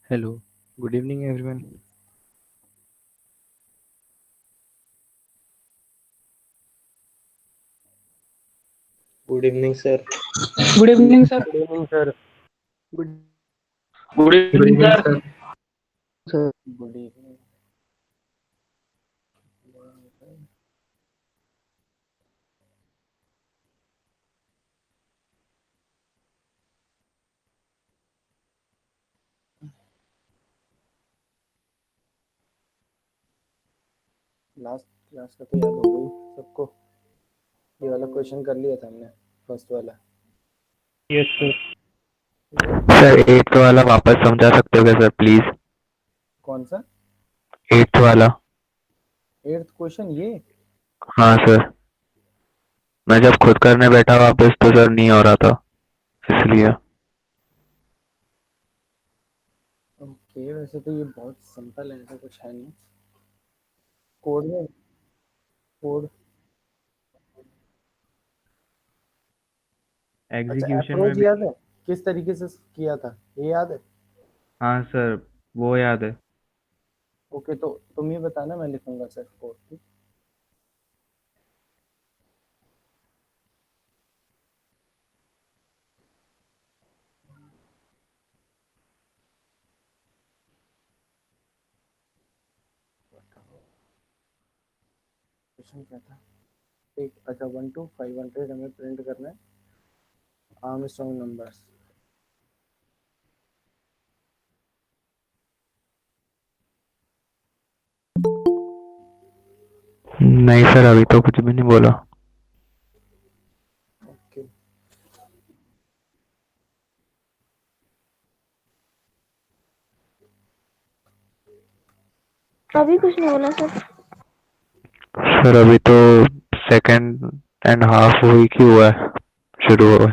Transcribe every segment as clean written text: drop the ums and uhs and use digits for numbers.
Hello, good evening, everyone. Good evening, sir. Good evening, sir. Good evening, sir. Good Good Good evening, evening, sir. sir. sir. Good evening. Last class का तो याद हो गई सबको। ये वाला question कर लिया था हमने, फर्स्ट वाला। Yes sir. ठीक है। सर एट्थ वाला वापस समझा सकते हो क्या सर प्लीज? कौन सा? एट्थ वाला। एट्थ क्वेश्चन ये? हाँ सर, मैं जब खुद करने बैठा वापस तो सर नहीं हो रहा था, इसलिए। ओके, वैसे तो ये बहुत सिंपल है, ऐसा कुछ है नहीं। कोड में कोड। अच्छा, एग्जीक्यूशन में अप्रोच भी। याद है किस तरीके से किया था, ये याद है? हाँ सर, वो याद है। ओके, तो तुम ये बताना, मैं लिखूंगा सिर्फ कोड। क्वेश्चन क्या था? एक, अच्छा, 1 to 500 हमें प्रिंट करना है, आर्मस्ट्रॉन्ग नंबर्स। नहीं सर, अभी तो कुछ भी नहीं बोला। ओके। अभी कुछ नहीं बोला सर। सर अभी तो सेकंड एंड हाफ वीक ही हुआ है, शुरू हुआ है।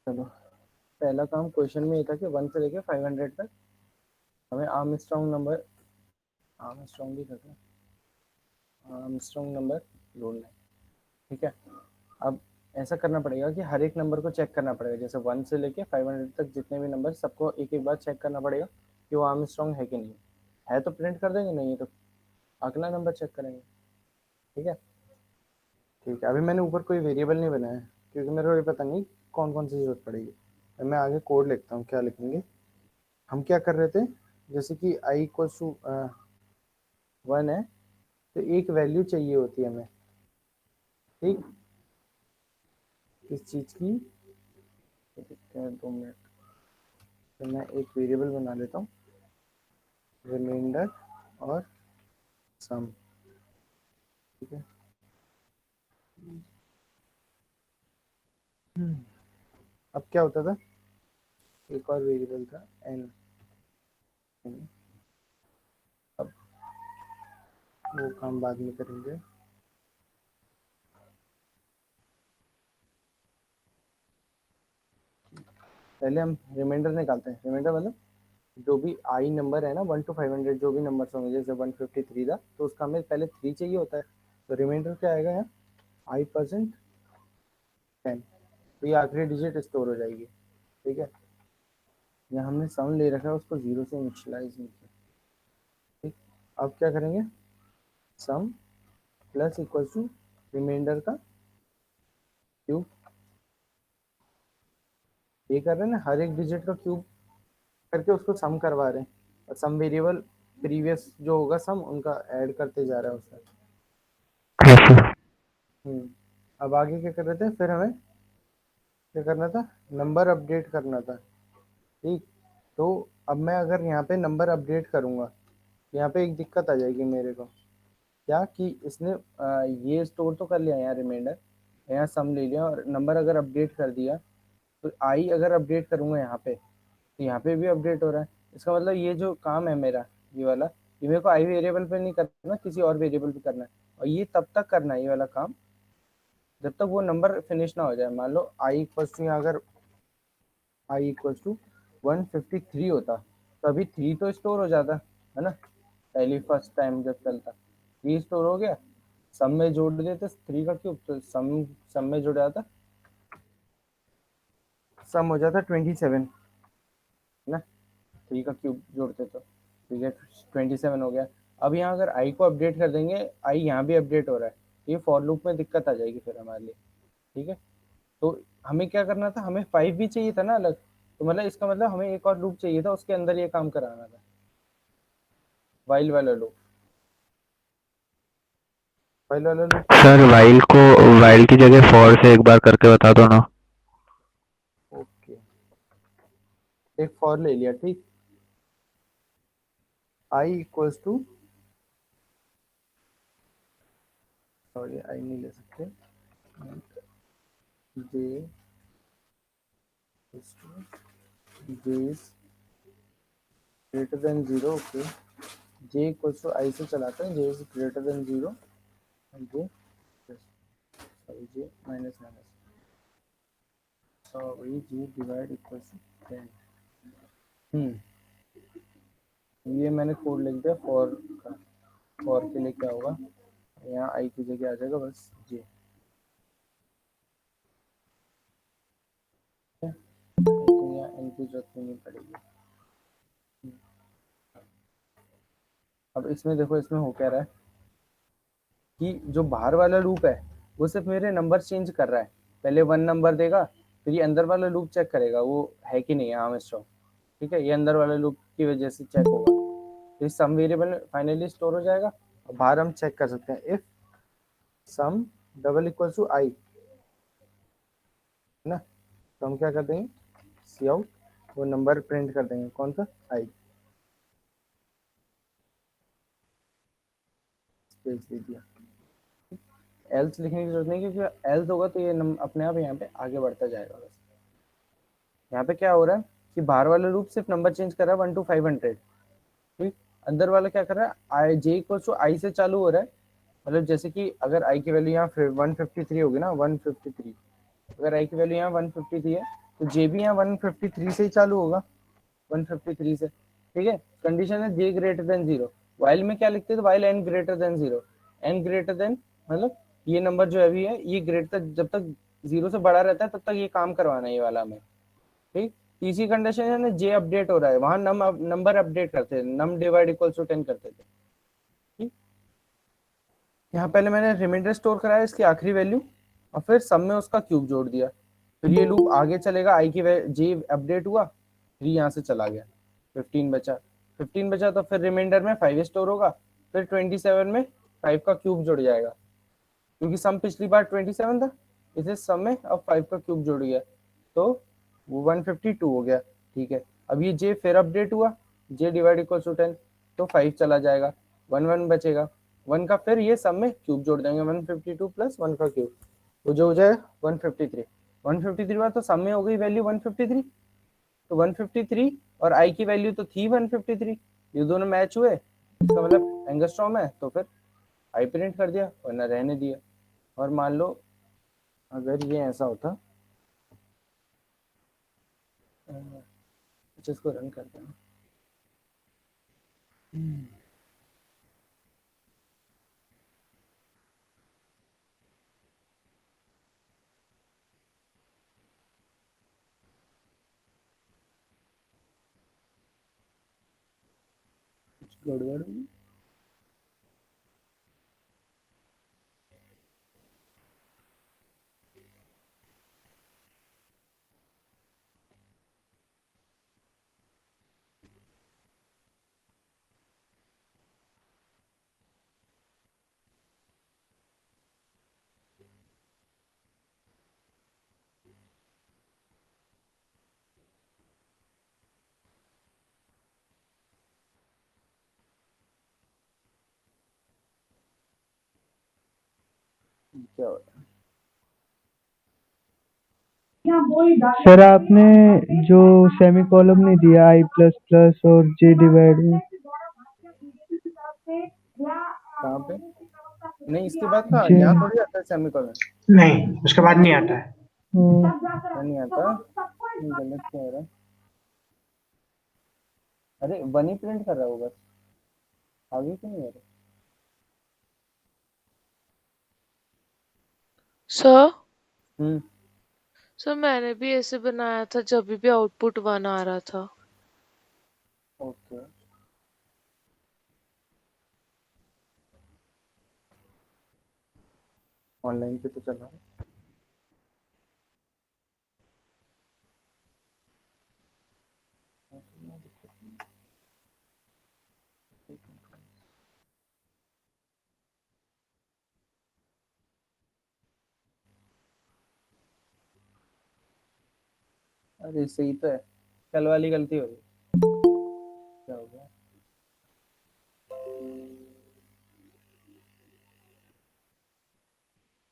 चलो, पहला काम क्वेश्चन में ये था कि 1 से लेके 500 तक हमें आर्मस्ट्रॉन्ग नंबर, आर्मस्ट्रॉन्ग भी था, आर्मस्ट्रॉन्ग नंबर ढूंढना है। ठीक है। अब ऐसा करना पड़ेगा कि हर एक नंबर को चेक करना पड़ेगा, जैसे 1 से लेके 500 तक जितने भी नंबर, सबको एक एक बार चेक करना पड़ेगा कि वो आर्मस्ट्रॉन्ग है कि नहीं है। तो प्रिंट कर देंगे, नहीं है तो अगला नंबर चेक करेंगे। ठीक है। ठीक है, अभी मैंने ऊपर कोई वेरिएबल नहीं बनाया है, क्योंकि मेरे को ये पता नहीं कौन कौन सी जरूरत पड़ेगी। अब मैं आगे कोड लिखता हूँ, क्या लिखेंगे। हम क्या कर रहे थे, जैसे कि आई इक्वल टू 1 है, तो एक वैल्यू चाहिए होती है हमें। ठीक, किस चीज़ की? देखते हैं, 2 मिनट। तो मैं एक वेरिएबल बना लेता हूँ, रिमाइंडर और सम। ठीक है। अब क्या होता था, एक और वेरिएबल था एन। अब वो काम बाद में करेंगे। पहले हम रिमाइंडर निकालते हैं। रिमाइंडर मतलब जो भी आई नंबर है ना, 1 to 500 जो भी नंबर होंगे, जैसे 153 था तो उसका हमें पहले 3 चाहिए होता है। तो रिमाइंडर क्या आएगा यहाँ, i%10। तो ये आखिरी डिजिट स्टोर हो जाएगी। ठीक है। यहाँ हमने सम ले रखा है, उसको 0 से इनिशियलाइज नहीं किया। ठीक। अब क्या करेंगे, सम प्लस इक्वल टू रिमाइंडर का क्यूब। ये कर रहे हैं ना, हर एक डिजिट का क्यूब करके उसको सम करवा रहे हैं, और सम वेरिएबल प्रीवियस जो होगा सम उनका ऐड करते जा रहा है उसमें। Yes sir. अब आगे क्या कर रहे थे, फिर हमें क्या करना था, नंबर अपडेट करना था। ठीक। तो अब मैं अगर यहाँ पे नंबर अपडेट करूँगा, यहाँ पे एक दिक्कत आ जाएगी मेरे को। क्या कि इसने ये स्टोर तो कर लिया यहाँ रिमाइंडर, यहाँ सम ले लिया, और नंबर अगर अपडेट कर दिया, तो आई अगर अपडेट करूँगा यहाँ पे, तो यहाँ पे भी अपडेट हो रहा है। इसका मतलब ये जो काम है मेरा, ये वाला, ये मेरे को आई वेरिएबल पे नहीं करना, किसी और वेरिएबल पे करना है। और ये तब तक करना है ये वाला काम, जब तक वो नंबर फिनिश ना हो जाए। मान लो आई इक्वल टू, यहाँ अगर आई इक्वल टू 153 होता, तो अभी 3 तो स्टोर हो जाता है ना, पहली फर्स्ट टाइम जब चलता 3 स्टोर हो गया। सम में जोड़ देते 3 का क्यूब, तो सम सम में जुड़ जाता, सम हो जाता 27 ना, 3 का क्यूब जोड़ते तो। ठीक है, 27 हो गया। अब यहाँ अगर आई को अपडेट कर देंगे, आई यहाँ भी अपडेट हो रहा है, ये फॉर लूप में दिक्कत आ जाएगी फिर हमारे लिए। ठीक है। तो हमें क्या करना था, हमें 5 भी चाहिए था ना अलग, तो मतलब इसका मतलब हमें एक और लूप चाहिए था, उसके अंदर ये काम कराना था, वाइल वाला लूप। वाइल वाला लूप सर वाइल की जगह फॉर से एक बार करके बता दो ना। ओके, एक फॉर ले लिया, ठीक। I equals to, sorry i नहीं ले सकते, j j is greater than zero. Okay, j equals to i से चलाते हैं, j is greater than zero, j sorry j minus minus, sorry g divide equals to 10। ये मैंने code लिख दिया फॉर का। फॉर के लिए क्या होगा, यहाँ आई की जगह आ जाएगा बस जे, लेकिन यहाँ एन की जरूरत नहीं पड़ेगी। अब इसमें देखो, इसमें हो क्या रहा है कि जो बाहर वाला लूप है वो सिर्फ मेरे नंबर चेंज कर रहा है। पहले 1 नंबर देगा, फिर ये अंदर वाला लूप चेक करेगा वो है कि नहीं है, हाँ स्ट्रॉन्ग, ठीक है। ये अंदर वाला लूप की वजह से चेक होगा, तो सम वेरिएबल फाइनली स्टोर हो जाएगा। और बाहर हम चेक कर सकते हैं, if sum double equal to i, है ना। तो हम क्या कर देंगे, सी आउट, वो नंबर प्रिंट कर देंगे, कौन सा, आई, स्पेस दे दिया। एल्स लिखने की जरूरत नहीं, क्योंकि एल्स होगा तो ये अपने आप यहाँ पे आगे बढ़ता जाएगा। बस यहाँ पे क्या हो रहा है कि बाहर वाला लूप सिर्फ नंबर चेंज कर रहा है 1 to 500, ठीक। अंदर वाला क्या कर रहा है, आई जे इक्वल टू आई से चालू हो रहा है। मतलब जैसे कि अगर आई की वैल्यू यहाँ 153 होगी ना, 153, अगर आई की वैल्यू यहाँ 153 है तो जे भी यहाँ 153 से ही चालू होगा, 153 से, ठीक है। कंडीशन है J greater than zero. While में क्या लिखते हैं, तो while N greater than zero, N greater than मतलब ये नंबर जो अभी है ये ग्रेटर, जब तक जीरो से बड़ा रहता है तब तक ये काम करवाना है ये वाला हमें, ठीक। तीसरी कंडीशन है ना, जे अपडेट हो रहा है, वहां नंबर अपडेट करते थे, नम डिवाइड इक्वल टू 10 करते थे, ठीक। यहाँ पहले मैंने रिमाइंडर स्टोर कराया इसकी आखिरी वैल्यू, और फिर सब में उसका क्यूब जोड़ दिया। फिर ये लूप आगे चलेगा, आई की जे अपडेट हुआ, फिर यहाँ से चला गया, 15 बचा, 15 बचा तो फिर रिमाइंडर में 5 स्टोर होगा, फिर 27 में 5 का क्यूब जुड़ जाएगा, क्योंकि सम पिछली बार 27 था, इसे सम में अब 5 का क्यूब जुड़ गया, तो वो 152 हो गया, ठीक है। अब ये जे फिर अपडेट हुआ, जे डिवाइड इक्वल टू 10, तो 5 चला जाएगा, 1 1 बचेगा, 1 का फिर ये सब में क्यूब जोड़ देंगे, 152 प्लस 1 का क्यूब, वो जो हो जाएगा 153। 153 बार तो सब में हो गई वैल्यू 153, तो 153 और आई की वैल्यू तो थी 153, ये दोनों मैच हुए, इसका मतलब एंगस्ट्रॉम है, तो फिर आई प्रिंट कर दिया, वरना रहने दिया। और मान लो अगर ये ऐसा होता, इसको रन करते हैं, कुछ गड़बड़ हुई। क्या हो रहा सर आपने जो सेमी कॉलम नहीं दिया आई प्लस प्लस और जे डिवाइड में। है, कहाँ पे, नहीं इसके बाद का जे यहाँ थोड़ी आता है सेमीकोलन, नहीं, उसके बाद नहीं आता है। नहीं आता, गलत क्या हो रहा है, अरे 1 ही प्रिंट कर रहा होगा, आगे क्यों नहीं आ रहा। सर हम्म, सर मैंने भी ऐसे बनाया था जब भी आउटपुट 1 आ रहा था। ओके, ऑनलाइन पे तो चल रहा है। अरे सही तो है, कल वाली गलती हो गई। क्या हो गया?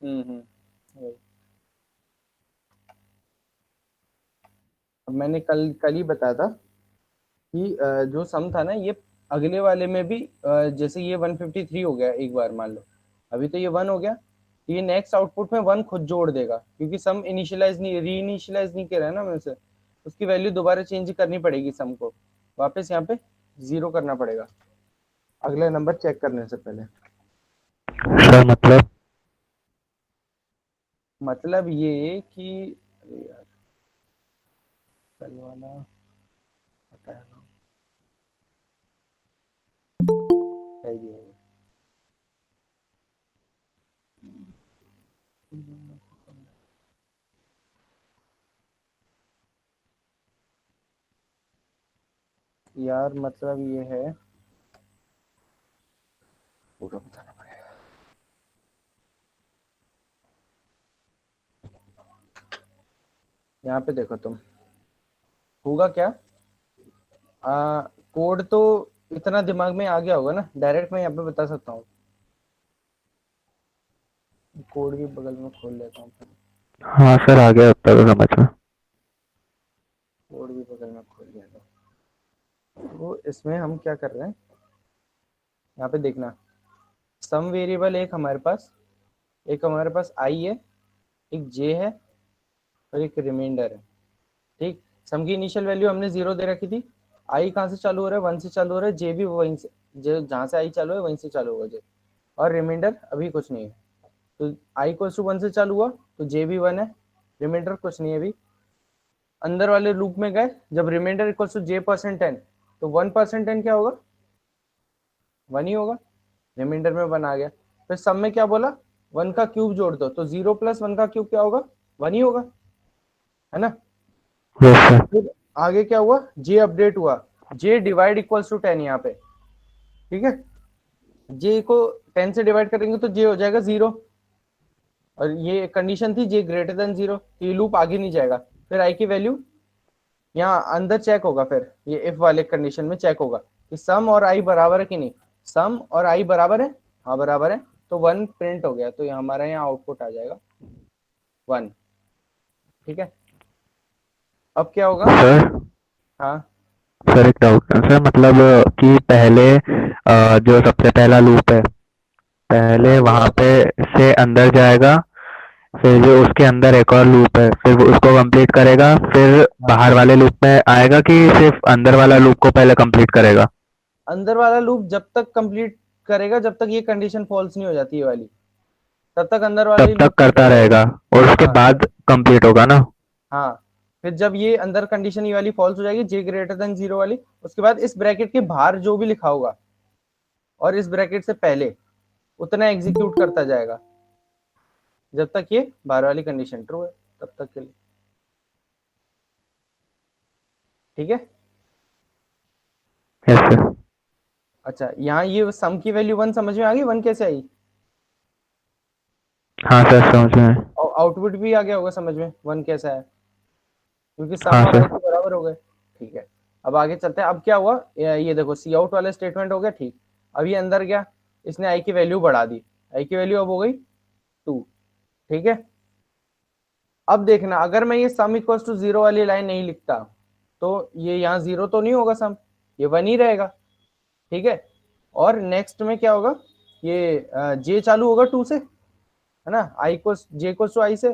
वही। अब मैंने कल कल ही बताया था कि जो सम था ना ये अगले वाले में भी जैसे ये 153 हो गया एक बार मान लो, अभी तो ये 1 हो गया, तो ये नेक्स्ट आउटपुट में 1 खुद जोड़ देगा क्योंकि सम इनिशियलाइज नहीं री इनिशियलाइज नहीं किया है ना मैंने, उसकी वैल्यू दोबारा चेंज करनी पड़ेगी, सम को वापस यहाँ पे 0 करना पड़ेगा अगला नंबर चेक करने से पहले। सर मतलब ये कि अरे यार कल वाला पता है ना, है ये। यार मतलब ये है, पूरा बताना पड़ेगा। यहाँ पे देखो तुम, होगा क्या, कोड तो इतना दिमाग में आ गया होगा ना, डायरेक्ट मैं यहाँ पे बता सकता हूँ। कोड भी बगल में खोल लेता हूँ, हाँ सर आ गया उतना तो समझ में। कोड भी बगल में खोल लिया तो इसमें हम क्या कर रहे हैं, यहाँ पे देखना, सम वेरिएबल एक हमारे पास आई है, एक जे है और एक रिमाइंडर है। ठीक, सम की इनिशियल वैल्यू हमने 0 दे रखी थी, आई कहाँ से चालू हो रहा है, 1 से चालू हो रहा है, जे भी वहीं से, जो जहाँ से आई चालू है वहीं से चालू होगा जे, और रिमाइंडर अभी कुछ नहीं है, तो आई को 1 से चालू हुआ तो जे भी 1 है, रिमाइंडर कुछ नहीं है अभी। अंदर वाले लूप में गए, जब reminder equal to J percent N, तो 1% एन क्या होगा, 1 ही होगा, रिमाइंडर में 1 आ गया। फिर सब में क्या बोला, 1 का क्यूब जोड़ दो, तो 0 + 1 का क्यूब क्या होगा, 1 ही होगा, है ना। Yes sir. फिर आगे क्या हुआ, जे अपडेट हुआ, जे डिवाइड इक्वल्स टू 10 यहाँ पे, ठीक है, जे को 10 से डिवाइड करेंगे तो जे हो जाएगा 0, और ये कंडीशन थी जे ग्रेटर देन 0, तो ये लूप आगे नहीं जाएगा। फिर आई की वैल्यू यहाँ अंदर चेक होगा, फिर ये इफ वाले कंडीशन में चेक होगा कि सम और आई बराबर है कि नहीं, सम और आई बराबर है, हाँ बराबर है, तो 1 प्रिंट हो गया, तो हमारा यहाँ आउटपुट आ जाएगा 1। ठीक है, अब क्या होगा, सर हाँ सर एक डाउट है सर, मतलब कि पहले जो सबसे पहला लूप है, पहले हाँ ये वहां वाला, पे से अंदर जाएगा, फिर जो उसके अंदर एक और लूप है, फिर वो उसको कंप्लीट करेगा, फिर हाँ बाहर वाले लूप में आएगा कि सिर्फ अंदर वाला लूप को पहले कंप्लीट करेगा? अंदर वाला लूप जब तक कंप्लीट करेगा जब तक ये कंडीशन फॉल्स नहीं हो जाती है वाली, तब तक अंदर वाला तब ही तक लूप चलता करता रहेगा। रहेगा और उसके हाँ बाद कंप्लीट होगा ना? हाँ, फिर जब ये अंदर कंडीशन ये वाली फॉल्स हो जाएगी, जे ग्रेटर देन 0 वाली, उसके बाद इस ब्रैकेट के बाहर जो भी लिखा होगा और इस ब्रैकेट से पहले उतना एग्जीक्यूट करता जाएगा जब तक ये बाहर वाली कंडीशन ट्रू है, तब तक के लिए। ठीक है, यस सर। अच्छा यहाँ ये सम की वैल्यू 1 समझ में आ गई, 1 कैसे आई, हाँ सर समझ में। और आउटपुट भी आ गया होगा समझ में 1 कैसा है, क्योंकि सम हाँ और आई सर। तो बराबर हो गए। ठीक है, अब आगे चलते हैं, अब क्या हुआ, ये देखो सी आउट वाला स्टेटमेंट हो गया, ठीक, अब ये अंदर गया, इसने आई की वैल्यू बढ़ा दी, आई की वैल्यू अब हो गई 2। ठीक है, अब देखना अगर मैं ये सम इक्वल टू 0 वाली लाइन नहीं लिखता तो ये यहाँ 0 तो नहीं होगा सम, ये 1 ही रहेगा। ठीक है, और नेक्स्ट में क्या होगा, ये जे चालू होगा 2 से, है ना, आई को जे को आई से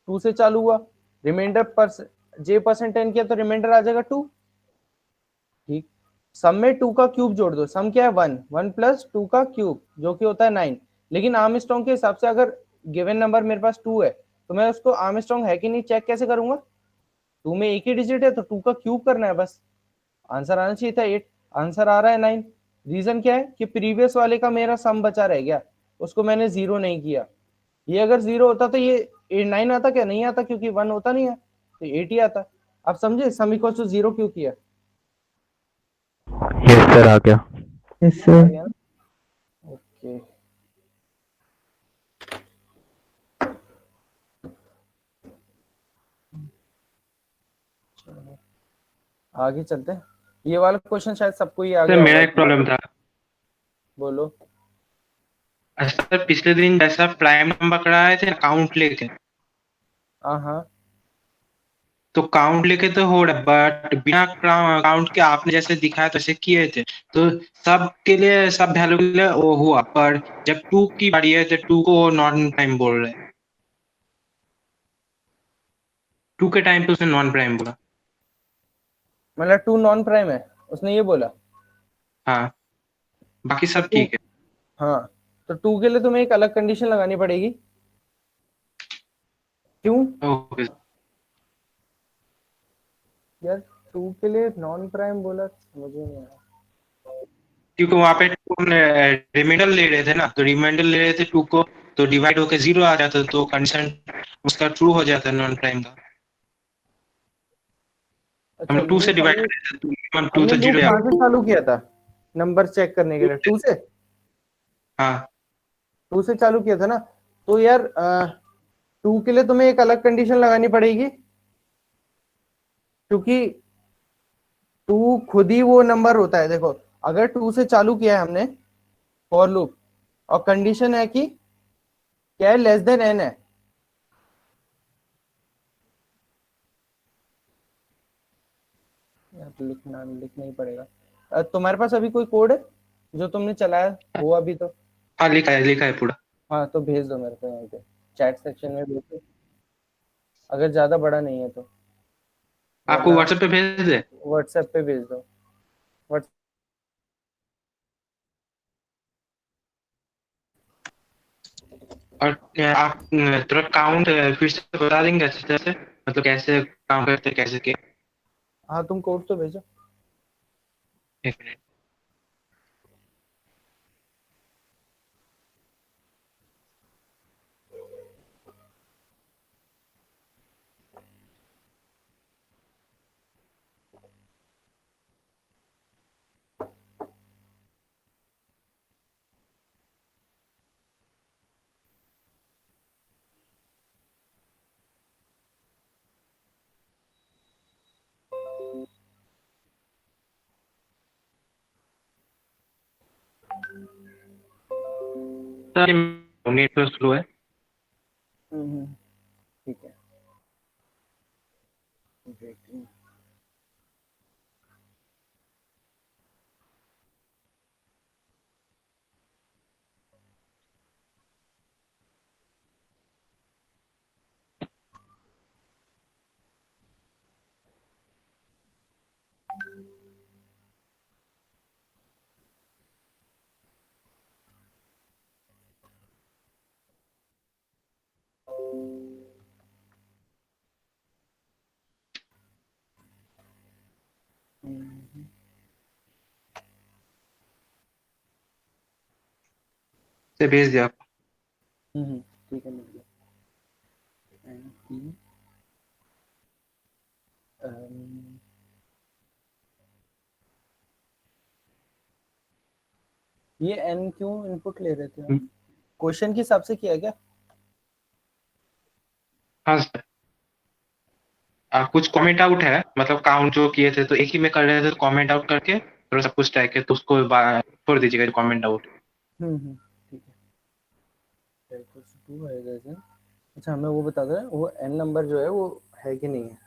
2 से चालू हुआ, रिमाइंडर पर जे परसेंट 10 किया तो रिमाइंडर आ जाएगा 2। ठीक, सम में 2 का क्यूब जोड़ दो, सम क्या है 1, 1 + 2 का क्यूब जो कि होता है 9, लेकिन आर्मस्ट्रांग के हिसाब से अगर गिवन नंबर मेरे पास 2 है तो मैं उसको आर्मस्ट्रांग है कि नहीं चेक कैसे करूंगा, 2 में एक ही डिजिट है तो 2 का क्यूब करना है बस, आंसर आना चाहिए था 8, आंसर आ रहा है 9। रीजन क्या है कि प्रीवियस वाले का मेरा सम बचा रह गया, उसको मैंने 0 नहीं किया, ये अगर 0 होता तो ये 9 आता क्या, नहीं आता क्योंकि 1 होता नहीं है, तो 8 ही आता। आप समझे सम इक्वल टू 0 क्यों किया, यस सर आ गया। यस आ सर। गया ना, ओके। आगे चलते हैं। ये वाला क्वेश्चन शायद सबको ही आ सर गया मेरा होगा एक कि प्रॉब्लम था। बोलो। सर पिछले दिन जैसा प्राइम नंबर कराए थे काउंट लेके, हाँ हाँ। तो काउंट लेके तो हो रहा, बट बिना काउंट के आपने जैसे दिखाया तो ऐसे किए थे, तो सब के लिए सब वैल्यू के लिए वो हुआ, पर जब टू की बारी है तो टू को नॉन प्राइम बोल रहे हैं। टू के टाइम पे उसने नॉन प्राइम बोला। मतलब टू नॉन प्राइम है, उसने ये बोला। हाँ, बाकी तो सब टू, ठीक है। हाँ, तो टू के लिए तुम्हें एक अलग कंडीशन लगानी पड़ेगी। क्यों ओके। यार? टू के लिए नॉन प्राइम बोला, समझ में नहीं आया। क्योंकि वहां पे रिमाइंडर ले रहे थे ना, तो रिमाइंडर ले रहे थे टू को, तो डिवाइड होकर जीरो आ जाता, तो कंडीशन उसका ट्रू हो जाता नॉन प्राइम का। अच्छा, हम टू से लूप डिवाइड हमने कर रहे थे, हम टू हमने से लूप जीरो। कहाँ से चालू किया था नंबर चेक करने के लिए? टू से। हाँ, टू से चालू किया था ना। तो यार टू के लिए तुम्हें एक अलग कंडीशन लगानी पड़ेगी, क्योंकि टू खुद ही वो नंबर होता है। देखो, अगर टू से चालू किया है हमने फॉर लूप, और कंडीशन है कि क्या है, लेस देन एन है, यहाँ पे लिखना ही पड़ेगा। तुम्हारे पास अभी कोई कोड है जो तुमने चलाया हो अभी तो? हाँ लिखा है पूरा। हाँ, तो भेज दो मेरे को यहाँ पे, चैट सेक्शन में भेज दो, अगर ज्यादा बड़ा नहीं है तो, आपको वरना व्हाट्सएप पे भेज दे। व्हाट्सएप पे भेज दो। व्हाट्स और आप थोड़ा काउंट फिर से बता देंगे अच्छी तरह से, मतलब कैसे काउंट करते हैं, कैसे के। हाँ, तुम कोड तो भेजो। एक मिनट। सर नेट तो स्लो है। ठीक है। Waiting. से भेज दिया आप। ठीक है, मिल गया। NP, ये एन क्यों इनपुट ले रहे थे हम? क्वेश्चन के हिसाब से किया क्या? हाँ सर। कुछ कमेंट आउट है, मतलब काउंट जो किए थे तो एक ही में कर रहे थे, तो कमेंट आउट करके थोड़ा सब कुछ टाइप के, तो उसको छोड़ दीजिएगा कमेंट आउट। ठीक है। टू है जैसे। अच्छा, हमें वो बता दो वो एन नंबर जो है वो है कि नहीं है।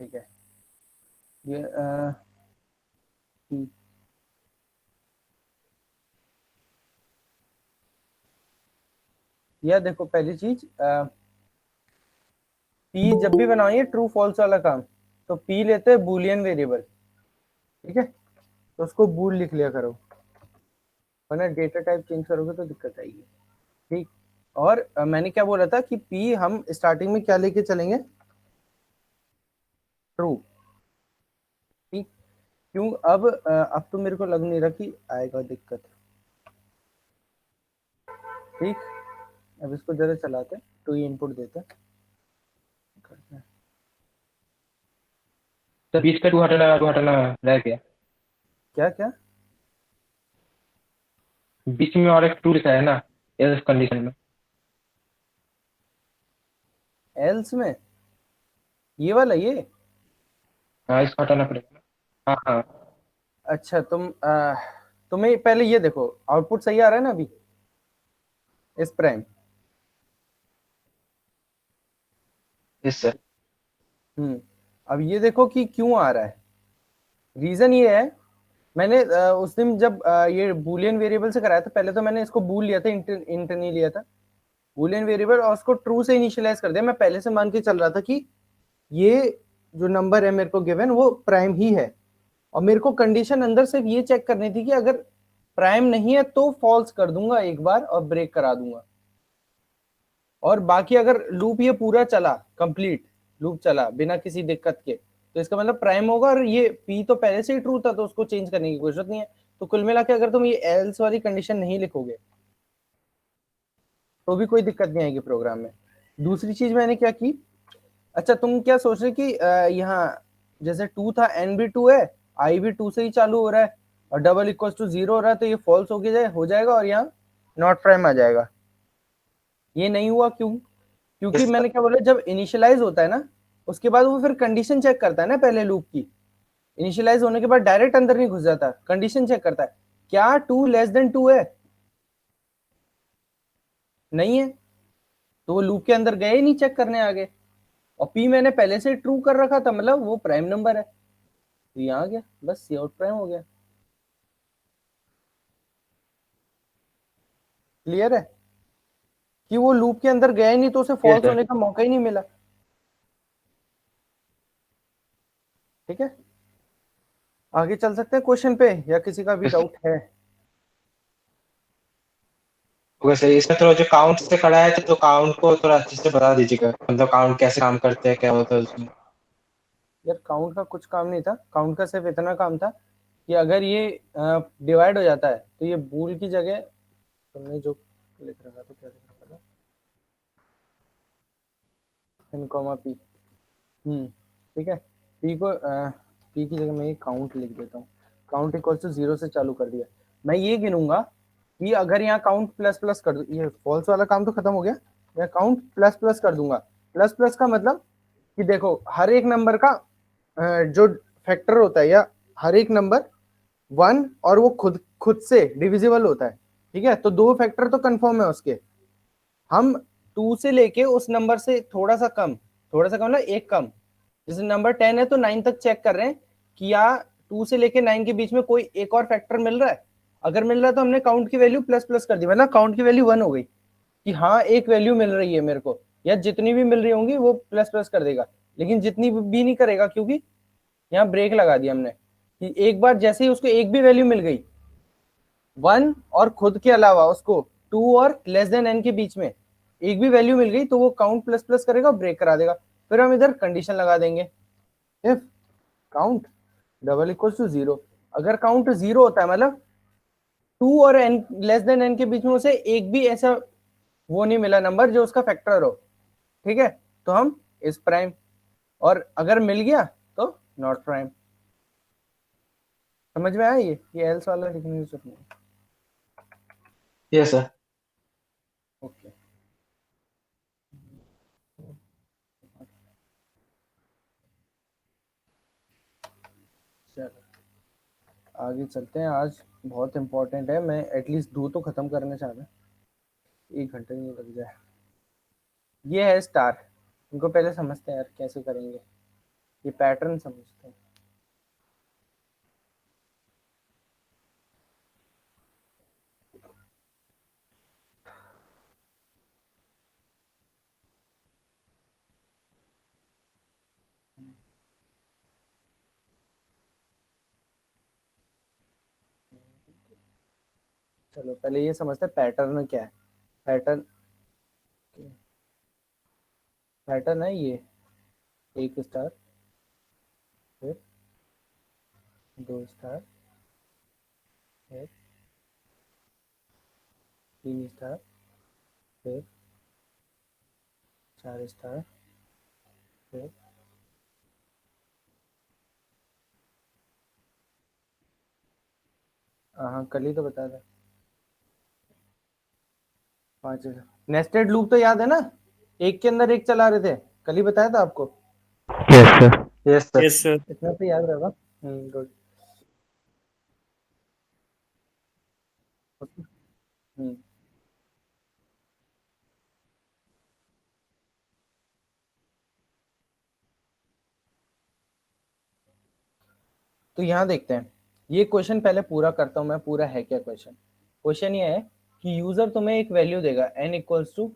ठीक है। ये P, यह देखो, पहली चीज पी जब भी बनाइए ट्रू फॉल्स वाला काम, तो पी लेते हैं बूलियन वेरिएबल। ठीक है, तो उसको बूल लिख लिया करो, वरना डेटा टाइप चेंज करोगे तो दिक्कत आएगी। ठीक। और मैंने क्या बोला था कि पी हम स्टार्टिंग में क्या लेके चलेंगे? ट्रू। ठीक। क्यों? अब तो मेरे को लग नहीं रहा कि आएगा दिक्कत। ठीक। अब इसको जरा चलाते हैं, टू ही इनपुट देते हैं, करते हैं। तो बीच का टू हटाना रह गया। क्या क्या? बीच में और एक टू लिखा है ना, इस कंडीशन में। एल्स में ये वाला, ये हाँ इसको हटाना पड़ेगा। हाँ हाँ अच्छा तुम्हें पहले ये देखो, आउटपुट सही आ रहा है ना अभी इस प्राइम? Yes sir. अब ये देखो कि क्यों आ रहा है। रीजन ये है, मैंने उस दिन जब ये बूलियन वेरिएबल से कराया था, पहले तो मैंने इसको बूल लिया था, इंट नहीं लिया था, बूलियन वेरिएबल, और उसको ट्रू से इनिशियलाइज कर दिया। मैं पहले से मान के चल रहा था कि ये जो नंबर है मेरे को गिवन वो प्राइम ही है, और मेरे को कंडीशन अंदर सिर्फ ये चेक करनी थी कि अगर प्राइम नहीं है तो फॉल्स कर दूंगा एक बार और ब्रेक करा दूंगा, और बाकी अगर लूप ये पूरा चला, कंप्लीट लूप चला बिना किसी दिक्कत के, तो इसका मतलब प्राइम होगा। और ये पी तो पहले से ही ट्रू था तो उसको चेंज करने की कोई जरूरत नहीं है। तो कुल मिला के अगर तुम ये एल्स वाली कंडीशन नहीं लिखोगे तो भी कोई दिक्कत नहीं आएगी प्रोग्राम में। दूसरी चीज मैंने क्या की, अच्छा तुम क्या सोच रहे कि यहाँ जैसे 2 था, एन भी 2 है, आई भी 2 से ही चालू हो रहा है, और डबल इक्वल टू 0 हो रहा है, तो ये फॉल्स हो जाएगा और यहाँ नॉट प्राइम आ जाएगा। ये नहीं हुआ क्यों? क्योंकि यस मैंने क्या बोला, जब इनिशियलाइज होता है ना उसके बाद वो फिर कंडीशन चेक करता है ना पहले लूप की। इनिशियलाइज होने के बाद डायरेक्ट अंदर नहीं घुस जाता, कंडीशन चेक करता है, क्या 2 लेस देन 2 है? नहीं है, तो वो लूप के अंदर गए ही नहीं चेक करने आगे। और पी मैंने पहले से ट्रू कर रखा था, मतलब वो प्राइम नंबर है, तो यहाँ आ गया, बस सी आउट प्राइम हो गया। क्लियर है कि वो लूप के अंदर गया ही नहीं तो उसे यस फॉल्स सर। होने का मौका ही नहीं मिला। ठीक है, आगे चल सकते हैं क्वेश्चन पे, या किसी का भी डाउट है? ओके सर, इसमें थोड़ा जो काउंट से कराया था तो काउंट को थोड़ा अच्छे से बता दीजिएगा, मतलब काउंट कैसे काम करते हैं, क्या होता है उसमें। यार काउंट का कुछ काम नहीं था, काउंट का सिर्फ इतना काम था कि अगर ये डिवाइड हो जाता है तो ये बूल की जगह तुमने जो लिख रखा था, क्या लिख रखा था, एन कॉमा पी। ठीक है, पी को पी की जगह मैं ये काउंट लिख देता हूँ। काउंट इक्वल टू 0 से चालू कर दिया। मैं ये गिनूंगा कि अगर यहाँ काउंट प्लस प्लस कर दूं, ये फॉल्स वाला काम तो खत्म हो गया, मैं काउंट प्लस प्लस कर दूंगा। प्लस प्लस का मतलब कि देखो हर एक नंबर का जो फैक्टर होता है, या हर एक नंबर 1 और वो खुद खुद से डिविजिबल होता है। ठीक है, तो 2 फैक्टर तो कंफर्म है उसके। हम 2 से लेके उस नंबर से थोड़ा सा कम ना, एक कम, जैसे नंबर 10 है तो 9 तक चेक कर रहे हैं कि या 2 से लेके 9 के बीच में कोई एक और फैक्टर मिल रहा है। अगर मिल रहा है तो हमने काउंट की वैल्यू प्लस प्लस कर दी, मतलब काउंट की वैल्यू 1 हो गई कि हाँ एक वैल्यू मिल रही है मेरे को, या जितनी भी मिल रही होंगी वो प्लस प्लस कर देगा। लेकिन जितनी भी नहीं करेगा, क्योंकि यहाँ ब्रेक लगा दिया हमने कि एक बार जैसे ही उसको एक भी वैल्यू मिल गई 1 और खुद के अलावा उसको 2 और लेस देन n के बीच में एक भी वैल्यू मिल गई तो वो काउंट प्लस प्लस करेगा, ब्रेक करा देगा। फिर हम इधर कंडीशन लगा देंगे, if count double equal to 0। अगर काउंट 0 होता है मतलब 2 और n लेस देन n के बीच में उसे एक भी ऐसा वो नहीं मिला नंबर जो उसका फैक्टर हो, ठीक है, तो हम इस प्राइम, और अगर मिल गया तो नॉट प्राइम। समझ में आया? ये एल्स वाला लिखने की जरूरत नहीं। Yes sir. ओके, चलो आगे चलते हैं। आज बहुत इंपॉर्टेंट है, मैं एटलीस्ट 2 तो खत्म करना चाह रहा हूँ, 1 घंटे नहीं लग जाए। ये है स्टार, इनको पहले समझते हैं यार कैसे करेंगे, ये पैटर्न समझते हैं। चलो पहले ये समझते हैं पैटर्न क्या है। पैटर्न पैटर्न है ये, 1 स्टार, फिर 2 स्टार, फिर 3 स्टार, फिर 4 स्टार, फिर हाँ कल ही तो बताया था 5 स्टार। नेस्टेड लूप तो याद है ना, एक के अंदर एक चला रहे थे, कल ही बताया था आपको। Yes sir. Yes sir. Yes sir. इतना तो याद रहेगा। गुड। हम्म तो यहाँ देखते हैं, ये क्वेश्चन पहले पूरा करता हूँ मैं, पूरा है क्या क्वेश्चन। क्वेश्चन ये है कि यूजर तुम्हें एक वैल्यू देगा n इक्वल्स टू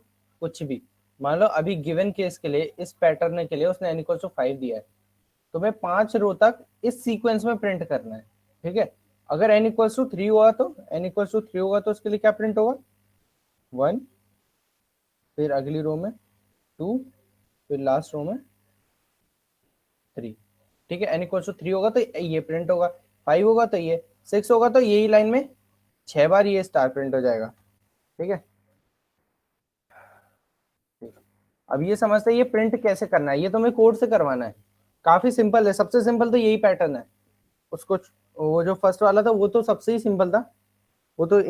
कुछ भी। मान लो अभी गिवन केस के लिए, इस पैटर्न के लिए उसने n इक्वल्स टू 5 दिया है, तुम्हें 5 रो तक इस सीक्वेंस में प्रिंट करना है। ठीक है, अगर n इक्वल्स टू 3 हुआ तो उसके लिए क्या प्रिंट होगा, 1, फिर अगली रो में 2, फिर लास्ट रो में 3। ठीक है, n इक्वल्स टू 3 होगा तो ये प्रिंट होगा, 5 होगा तो ये, 6 होगा तो यही लाइन में 6 बार ये स्टार प्रिंट हो जाएगा। ठीक है, अब ये समझते हैं ये प्रिंट कैसे करना है। ये तुम्हें कोड से करवाना है, काफी सिंपल है, सबसे सिंपल तो यही पैटर्न है। उसको वो जो फर्स्ट वाला था वो तो सबसे ही सिंपल था, वो तो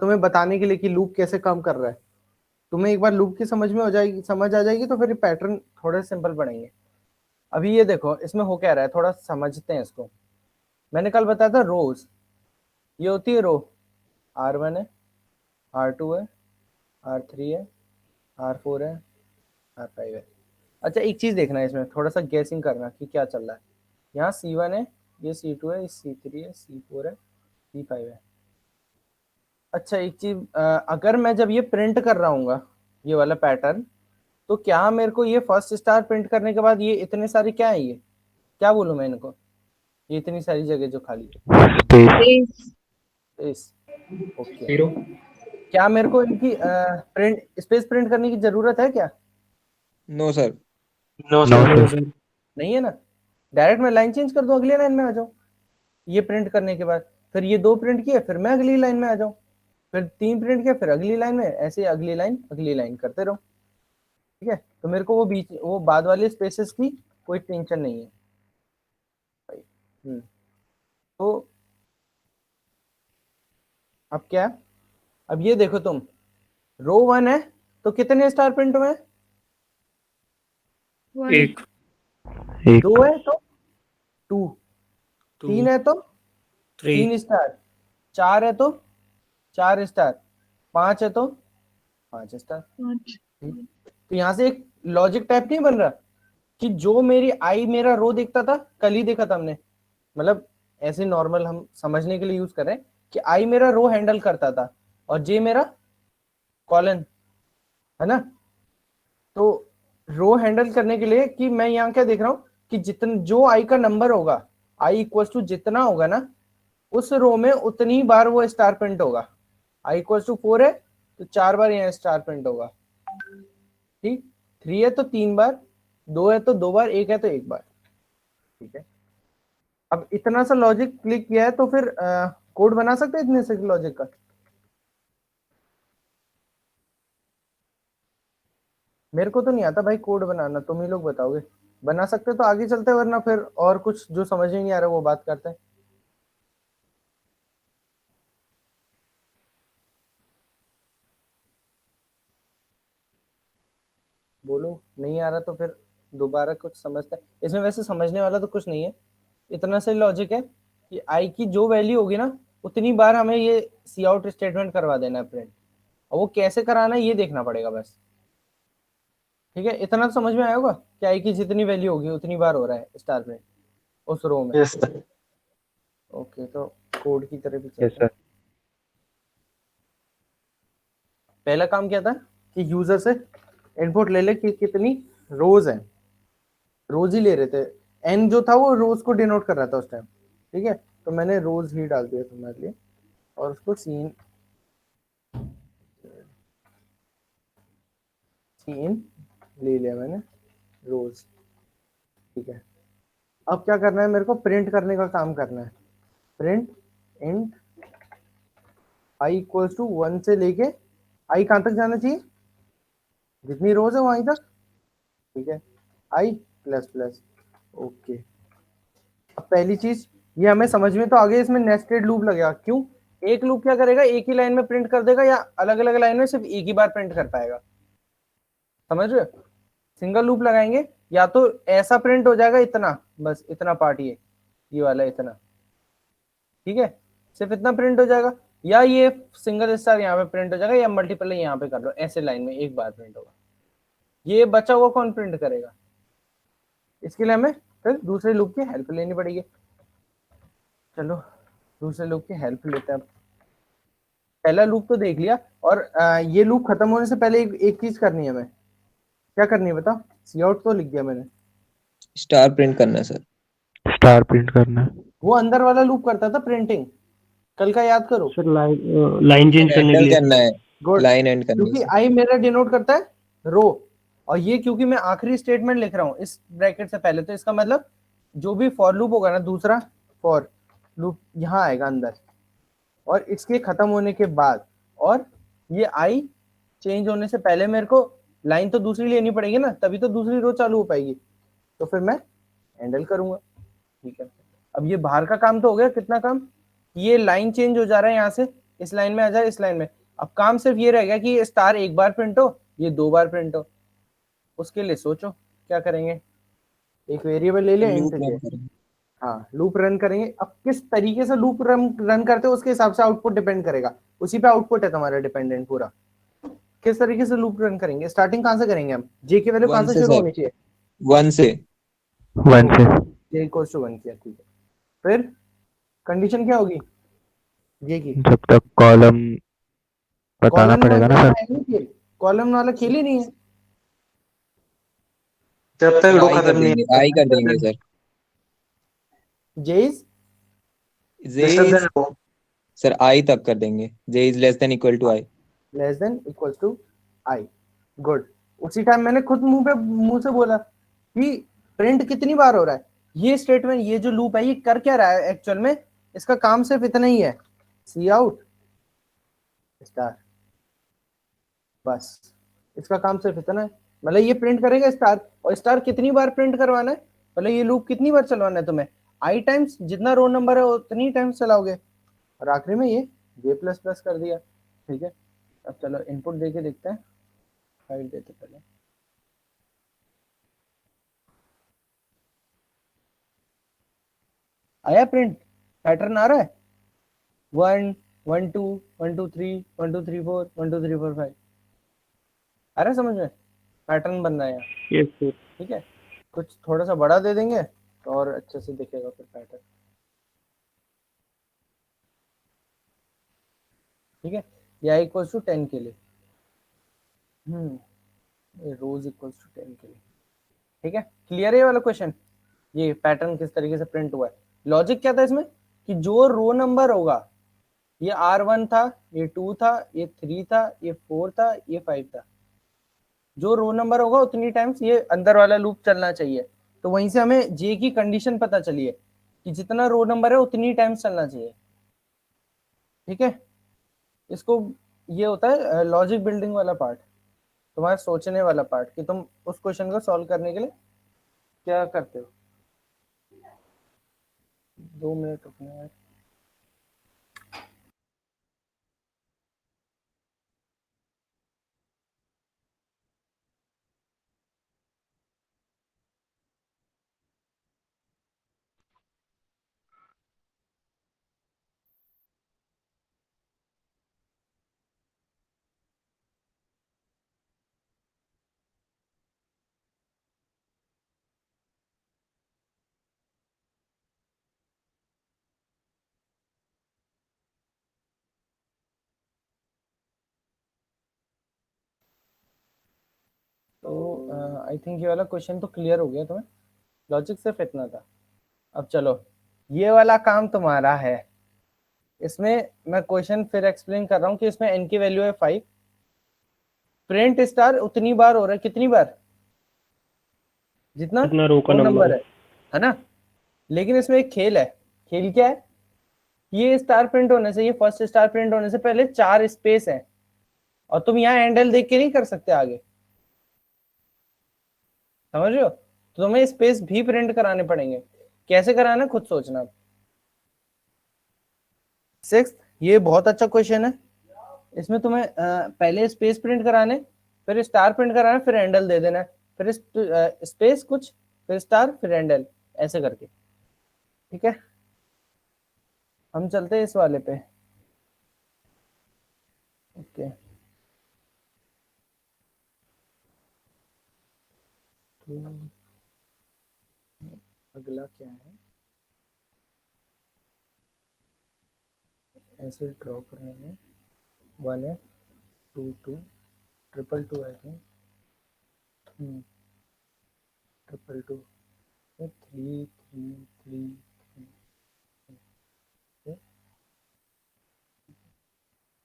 तुम्हें बताने के लिए कि लूप कैसे काम कर रहा है। तुम्हें एक बार लूप की समझ में हो जाएगी, समझ आ जाएगी, तो फिर पैटर्न थोड़े सिंपल पड़ेंगे। अभी ये देखो इसमें हो क्या रहा है, थोड़ा समझते हैं इसको। मैंने कल बताया था रोज, ये होती है रो, R1 है, R2 है, R3 है, R4 है, R5 है। अच्छा एक चीज देखना है इसमें, थोड़ा सा गैसिंग करना कि क्या चल रहा है। यहाँ C1 है, ये C2 है, ये C3 है, C4 है, C5 है। अच्छा एक चीज, अगर मैं जब ये प्रिंट कर रहा हूँ ये वाला पैटर्न, तो क्या मेरे को ये फर्स्ट स्टार प्रिंट करने के बाद ये इतने सारे क्या है, ये क्या बोलूं मैं इनको, ये इतनी सारी जगह जो खाली स्पेस। है इस, ओके, क्या मेरे को इनकी प्रिंट स्पेस प्रिंट करने की जरूरत है क्या? No sir. No no sir. Sir. नहीं है ना, डायरेक्ट मैं लाइन चेंज कर दूं, अगली लाइन में आ जाऊं। ये प्रिंट करने के बाद फिर ये 2 प्रिंट किए, फिर मैं अगली लाइन में आ जाऊं, फिर 3 प्रिंट किया, फिर अगली लाइन में, ऐसे अगली लाइन करते रहो। ठीक है, तो मेरे को वो बाद वाले स्पेसेस की कोई टेंशन नहीं है। तो अब क्या, अब ये देखो तुम, रो 1 है तो कितने स्टार प्रिंट हुए? एक। 2 है तो 2, 3 है तो 3। 3 स्टार, 4 है तो 4 स्टार, 5 है तो 5 स्टार। तो यहाँ से एक लॉजिक टाइप नहीं बन रहा कि जो मेरी आई मेरा रो देखता था, कल ही देखा था हमने, मतलब ऐसे नॉर्मल हम समझने के लिए यूज कर रहे हैं कि आई मेरा रो हैंडल करता था और जे मेरा कॉलन है ना। तो रो हैंडल करने के लिए कि मैं यहाँ क्या देख रहा हूँ कि जितना जो आई का नंबर होगा, आई इक्वल टू जितना होगा ना, उस रो में उतनी बार वो स्टार प्रिंट होगा। आई इक्वल टू 4 है तो 4 बार यहाँ स्टार प्रिंट होगा। ठीक, 3 है तो 3 बार, 2 है तो 2 बार, 1 है तो 1 बार। ठीक है, अब इतना सा लॉजिक क्लिक किया है तो फिर कोड बना सकते हैं इतने से लॉजिक का? मेरे को तो नहीं आता भाई कोड बनाना, तुम ही लोग बताओगे। बना सकते तो आगे चलते, वरना फिर और कुछ जो समझ में नहीं आ रहा वो बात करते हैं। बोलो, नहीं आ रहा तो फिर दोबारा कुछ समझते हैं। इसमें वैसे समझने वाला तो कुछ नहीं है, इतना से लॉजिक है कि आई की जो वैल्यू होगी ना, उतनी बार हमें ये सी आउट स्टेटमेंट करवा देना है प्रिंट, और वो कैसे कराना है ये देखना पड़ेगा बस। ठीक है, इतना तो समझ में आया होगा कि आई की जितनी वैल्यू होगी उतनी बार हो रहा है स्टार प्रिंट उस रो में। Yes sir. ओके, तो कोड की तरफ भी यस चलते हैं। सर। पहला काम क्या था कि यूजर से इनपुट ले ले कि कितनी रोज है, रोज ही ले रहे थे, एन जो था वो रोज को डिनोट कर रहा था उस टाइम। ठीक है, तो मैंने रोज ही डाल दिया तुम्हारे लिए, और उसको सीन ले लिया मैंने, रोज। ठीक है, अब क्या करना है, मेरे को प्रिंट करने का काम करना है। Print int I equals to 1 से लेके आई कहां तक जाना चाहिए, जितनी रोज है वहीं तक। ठीक है, आई प्लस प्लस, ओके। अब पहली चीज ये हमें समझ में तो आ गई, इसमें नेस्टेड लूप लगेगा। क्यों, एक लूप क्या करेगा, एक ही लाइन में प्रिंट कर देगा, या अलग अलग लाइन में सिर्फ एक ही बार प्रिंट कर पाएगा, समझ रहे हो? सिंगल लूप लगाएंगे या तो ऐसा प्रिंट हो जाएगा इतना, बस इतना पार्ट ये वाला इतना, ठीक है, सिर्फ इतना प्रिंट हो जाएगा, या ये सिंगल स्टार यहाँ पे प्रिंट हो जाएगा, या मल्टीपल यहाँ पे कर लो, ऐसे लाइन में एक बार प्रिंट होगा। ये बचा हुआ कौन प्रिंट करेगा? इसके लिए हमें फिर दूसरे लूप की हेल्प लेनी पड़ेगी। चलो दूसरे लूप की हेल्प लेते हैं। पहला लूप तो देख लिया, और ये लूप खत्म होने से पहले एक चीज करनी है हमें। क्या करनी है बताओ? सी आउट तो लिख दिया मैंने, स्टार प्रिंट करना है सर। स्टार प्रिंट करना है। वो अंदर वाला लूप करता था प्रिंटिंग, कल का याद करो। सर लाइन चेंज करने के हैंडल लिए। करना है, गुड, लाइन एंड करनी क्योंकि है। आई मेरा डिनोट करता है रो, और ये क्योंकि मैं आखिरी स्टेटमेंट लिख रहा हूँ इस ब्रैकेट से पहले, तो इसका मतलब जो भी फॉर लूप होगा ना, दूसरा फॉर लूप यहाँ आएगा अंदर, और इसके खत्म होने के बाद, और ये आई चेंज होने से पहले मेरे को लाइन तो दूसरी लेनी पड़ेगी ना, तभी तो दूसरी रो चालू हो पाएगी, तो फिर मैं हैंडल करूंगा। ठीक है, अब ये बाहर का काम तो हो गया। कितना काम? ये लाइन चेंज हो जा रहा है, यहाँ से इस लाइन में आ जाए, इस लाइन में। अब काम सिर्फ ये रह गया कि ये स्टार एक बार प्रिंट हो, ये 2 बार प्रिंट हो। उसके लिए सोचो क्या करेंगे। एक वेरिएबल ले ले इंट लूप के, रन करेंगे। हाँ लूप रन करेंगे। अब किस तरीके से लूप रन करते हो उसके हिसाब से आउटपुट डिपेंड करेगा, उसी पे आउटपुट है तुम्हारा डिपेंडेंट पूरा। किस तरीके से लूप रन करेंगे? स्टार्टिंग कहां से करेंगे हम? जे की वैल्यू कहां 1 से से शुरू सर, होनी चाहिए? 1 से। 1 से। जे इक्वल्स टू 1 किया, ठीक है। फिर कंडीशन क्या होगी जे की? जब तक कॉलम बताना कॉलम पड़ेगा ना वाला सर। है नहीं खेल, कॉलम वाला खेल ही नहीं है। जब तक रो आई कर खत्म नहीं देंगे, आई कर देंगे sir. J is j is, sir i तक कर देंगे। J is less than equal to i. Less than equals to i. Good, उसी टाइम मैंने खुद मुंह से बोला कि प्रिंट कितनी बार हो रहा है। ये स्टेटमेंट, ये जो लूप है, ये कर क्या रहा है एक्चुअल में? इसका काम सिर्फ इतना ही है, सी आउट स्टार, बस इसका काम सिर्फ इतना है। मतलब ये प्रिंट करेगा स्टार, और स्टार कितनी बार प्रिंट करवाना है, मतलब ये लूप कितनी बार चलवाना है तुम्हें? आई टाइम्स जितना रोल नंबर है उतनी टाइम्स चलाओगे, और आखिरी में ये जे प्लस प्लस कर दिया। ठीक है, अब चलो इनपुट देके देखते हैं, फाइल देते पहले। आया प्रिंट? पैटर्न आ रहा है 1 1 2 1 2 3 1 2 3 4 1 2 3 4 5 आ रहा है समझ में? पैटर्न बन रहा है यहाँ। Yes sir. ठीक है, कुछ थोड़ा सा बड़ा दे देंगे तो और अच्छे से दिखेगा फिर पैटर्न। ठीक है, ये आई इक्वल्स टू 10 के लिए, रोज इक्वल्स टू 10 के लिए। ठीक है, क्लियर है ये वाला क्वेश्चन? ये पैटर्न किस तरीके से प्रिंट हुआ है, लॉजिक क्या था इसमें, कि जो रो नंबर होगा, ये R1 था, ये 2 था, ये 3 था, ये 4 था, ये 5 था, जो रो नंबर होगा उतनी टाइम्स ये अंदर वाला लूप चलना चाहिए। तो वहीं से हमें जे की कंडीशन पता चली है कि जितना रो नंबर है उतनी टाइम्स चलना चाहिए। ठीक है, इसको, ये होता है लॉजिक बिल्डिंग वाला पार्ट, तुम्हारा सोचने वाला पार्ट, कि तुम उस क्वेश्चन को सॉल्व करने के लिए क्या करते हो। 2 मिनट रुकना है। तो आई थिंक ये वाला क्वेश्चन तो क्लियर हो गया तुम्हें, लॉजिक सिर्फ इतना था। अब चलो ये वाला काम तुम्हारा है। इसमें मैं क्वेश्चन फिर एक्सप्लेन कर रहा हूँ कि इसमें n की वैल्यू है 5, प्रिंट स्टार उतनी बार हो रहा है, कितनी बार? जितना कितना रो का रो नंबर है ना। लेकिन इसमें एक खेल है। खेल क्या है? ये स्टार प्रिंट होने से, ये फर्स्ट स्टार प्रिंट होने से पहले 4 स्पेस है, और तुम यहाँ हैंडल देख के नहीं कर सकते आगे, समझ रहे हो? तो तुम्हें स्पेस भी प्रिंट कराने पड़ेंगे। कैसे कराना खुद सोचना। 6, ये बहुत अच्छा क्वेश्चन है। इसमें तुम्हें पहले स्पेस प्रिंट कराने, फिर स्टार प्रिंट कराना, फिर हैंडल दे देना है, फिर स्पेस कुछ, फिर स्टार, फिर हैंडल, ऐसे करके, ठीक है। हम चलते हैं इस वाले पे, ओके। तो अगला क्या है, ऐसे ड्रॉ कर रहे हैं, 1 है, 2 2 ट्रिपल 2 आई थिंक, 2 2 3 3 3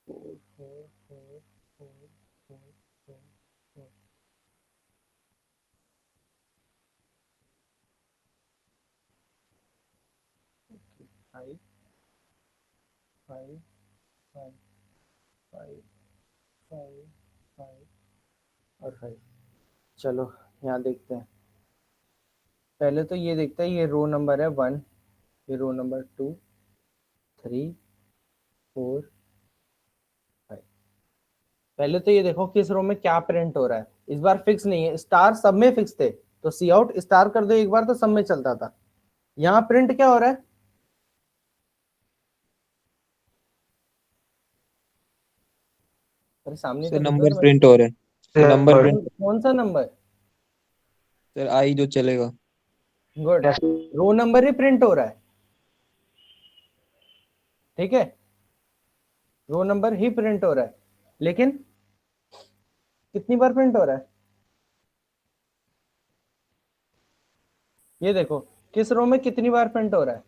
4 4 4 4 4 4 5 5 5 5 5 5 और 5। चलो यहाँ देखते हैं, पहले तो ये देखते हैं, ये रो नंबर है 1, ये रो नंबर 2 3 4 5। पहले तो ये देखो किस रो में क्या प्रिंट हो रहा है, इस बार फिक्स नहीं है, स्टार सब में फिक्स थे, तो सी आउट स्टार कर दो एक बार तो सब में चलता था। यहाँ प्रिंट क्या हो रहा है, अरे सामने सर तो देखो नंबर यार, प्रिंट हो रहा है, सर नंबर प्रिंट, कौन सा नंबर, सर आई जो चलेगा। गुड, रो नंबर ही प्रिंट हो रहा है, ठीक है, रो नंबर ही प्रिंट हो रहा है, लेकिन कितनी बार प्रिंट हो रहा है, ये देखो किस रो में कितनी बार प्रिंट हो रहा है।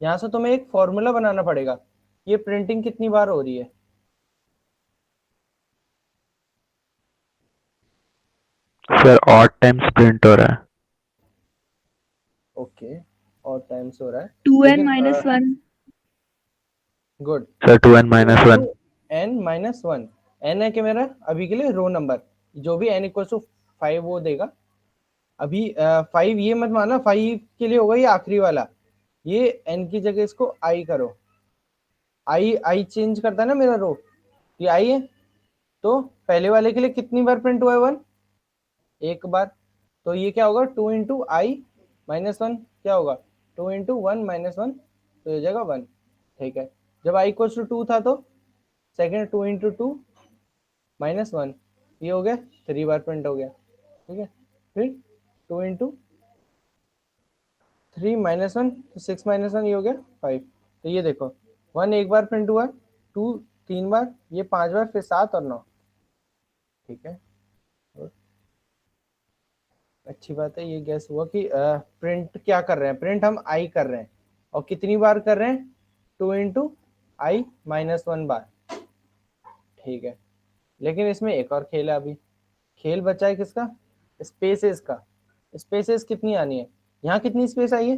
यहां से तुम्हें एक फॉर्मूला बनाना पड़ेगा, ये प्रिंटिंग कितनी बार हो रही है। सर ऑड टाइम्स प्रिंट हो रहा है। ओके, और टाइम्स हो रहा है, 2n minus 1 good, sir 2n minus 1। n minus 1, n है कि मेरा अभी के लिए रो नंबर, जो भी n इक्वल टू 5 वो देगा। अभी 5 ये मत माना 5 के लिए होगा ये आखिरी वाला, ये n की जगह इसको i करो, i चेंज करता है ना मेरा रो, ये i है, तो पहले वाले के लिए कितनी बार प्रिंट हुआ है 1, एक बार, तो ये क्या होगा 2 इंटू आई माइनस 1, क्या होगा 2 इंटू 1 माइनस 1, तो ये जाएगा 1, ठीक है। जब i इक्वल टू 2 था तो सेकेंड 2 इंटू 2 माइनस 1, ये हो गया 3 बार प्रिंट हो गया, ठीक है। फिर 2 इंटू 3 माइनस 1, तो 6 माइनस 1, ये हो गया 5। तो ये देखो 1 एक बार प्रिंट हुआ, 2 3 बार, ये 5 बार, फिर 7 और 9, ठीक है। अच्छी बात है, ये गैस हुआ कि प्रिंट क्या कर रहे हैं, प्रिंट हम आई कर रहे हैं, और कितनी बार कर रहे हैं 2 इंटू आई माइनस 1 बार, ठीक है। लेकिन इसमें एक और खेल है, अभी खेल बचा है किसका, स्पेसेस का। स्पेसेस कितनी आनी है, यहाँ कितनी स्पेस आई है,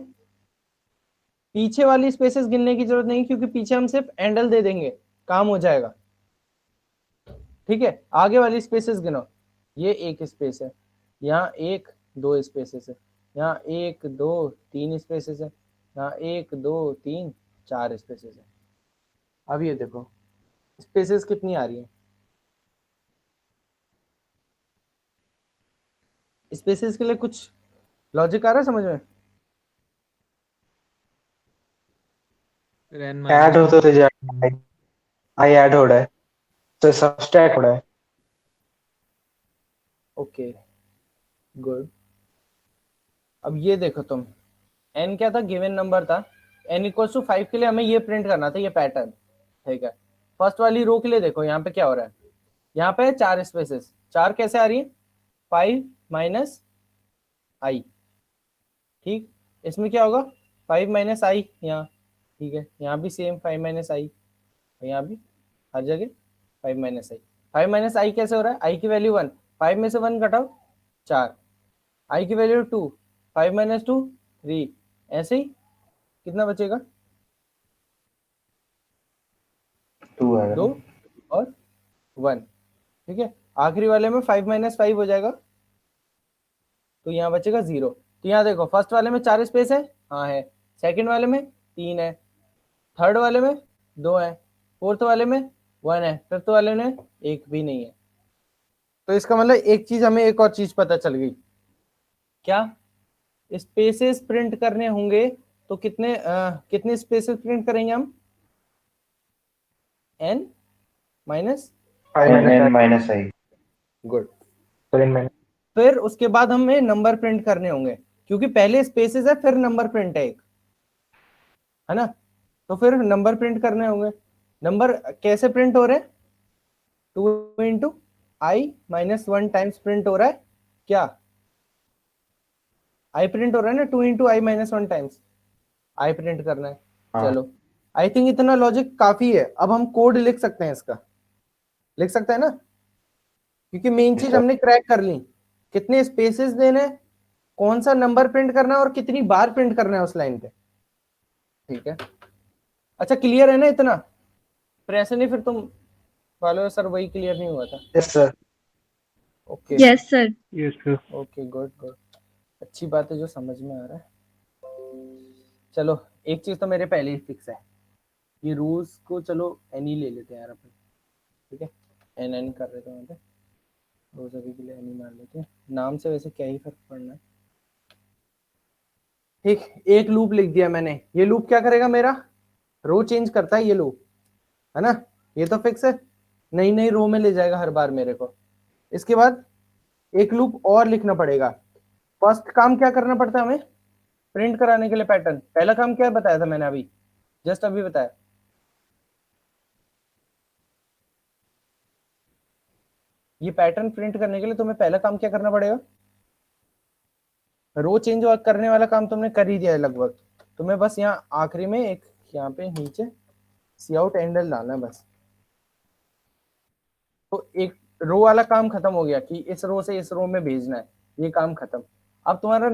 पीछे वाली स्पेसेस गिनने की जरूरत नहीं, क्योंकि पीछे हम सिर्फ एंडल दे देंगे, काम हो जाएगा, ठीक है। आगे वाली स्पेसेस गिनो, ये एक स्पेस है, यहाँ 1 2 स्पेसेस है, यहाँ 1 2 3 स्पेसेस है, यहाँ 1 2 3 4 स्पेसेस है। अब ये देखो स्पेसेस कितनी आ रही है, स्पेसेस के लिए कुछ लॉजिक आ रहा है समझ में, ऐड होते जाए, आई ऐड हो रहा है तो सबस्ट्रैक्ट हो रहा है। Okay good. अब ये देखो तुम, n क्या था, गिवन नंबर था, n इक्वल टू 5 के लिए हमें ये प्रिंट करना था, ये पैटर्न, ठीक है। फर्स्ट वाली रो के लिए देखो यहाँ पे क्या हो रहा है, यहाँ पे 4 स्पेसेस, 4 कैसे आ रही है 5 माइनस आई, ठीक। इसमें क्या होगा 5 माइनस आई यहाँ, ठीक है। यहाँ भी सेम 5 माइनस आई, यहाँ भी हर जगह 5 माइनस आई। 5 माइनस आई कैसे हो रहा है, आई की वैल्यू 1, 5 में से 1 घटाओ 4, आई की वैल्यू 2, 5 माइनस 2 3, ऐसे ही कितना बचेगा 2 आएगा 2 और 1, ठीक है। आखिरी वाले में 5 माइनस 5 हो जाएगा, तो यहाँ बचेगा 0। तो यहाँ देखो फर्स्ट वाले में 4 स्पेस है, हाँ है, सेकंड वाले में 3 है, थर्ड वाले में 2 है, फोर्थ वाले में 1 है, फिफ्थ वाले में 1 भी नहीं है। तो इसका मतलब एक चीज हमें एक और चीज पता चल गई, क्या स्पेसेस प्रिंट करने होंगे तो कितने स्पेसेस प्रिंट करेंगे हम? n minus n minus I. Good. So n minus. फिर उसके बाद हमें नंबर प्रिंट करने होंगे, क्योंकि पहले स्पेसेस है फिर नंबर प्रिंट है एक, है ना? तो फिर नंबर प्रिंट करने होंगे। नंबर कैसे प्रिंट हो रहे हैं? 2 into i minus 1 times print हो रहा है क्या? आई प्रिंट हो रहा है ना, 2 into i minus 1 times I print करना है। हाँ। चलो, आई थिंक इतना लॉजिक काफी है। अब हम कोड लिख सकते हैं, इसका लिख सकते हैं ना, क्योंकि मेन चीज हमने क्रैक कर ली। कितने स्पेसेस देने, कौन सा नंबर प्रिंट करना है और कितनी बार प्रिंट करना है उस लाइन पे। ठीक है, अच्छा क्लियर है ना इतना? फिर ऐसे नहीं फिर तुम बोलो सर वही क्लियर नहीं हुआ था। Yes sir. Okay yes sir. Yes sir. Okay good good, अच्छी बात है जो समझ में आ रहा है। चलो एक चीज तो मेरे पहले ही फिक्स है, ये रूल्स को चलो एन ही ले लेते हैं यार अपन। ठीक है, एन एन कर रहे थे वहाँ पे, रोज अभी के लिए एन ही मान लेते हैं। नाम से वैसे क्या ही फर्क पड़ना है। ठीक, एक लूप लिख दिया मैंने। ये लूप क्या करेगा? मेरा रो चेंज करता है ये लूप, है ना? ये तो फिक्स है, नई नई रो में ले जाएगा हर बार मेरे को। इसके बाद एक लूप और लिखना पड़ेगा। फर्स्ट काम क्या करना पड़ता है हमें प्रिंट कराने के लिए? पैटर्न। पहला काम क्या बताया था मैंने अभी, जस्ट अभी बताया? ये पैटर्न प्रिंट करने के लिए तुम्हें पहला काम क्या करना पड़ेगा? रो चेंज करने वाला काम तुमने कर ही दिया है लगभग। तुम्हें बस यहाँ आखिरी में एक यहाँ पे नीचे सी आउट एंडल डालना है बस। तो एक रो वाला काम खत्म हो गया कि इस रो से इस रो में भेजना है, ये काम खत्म। अब तुम्हारा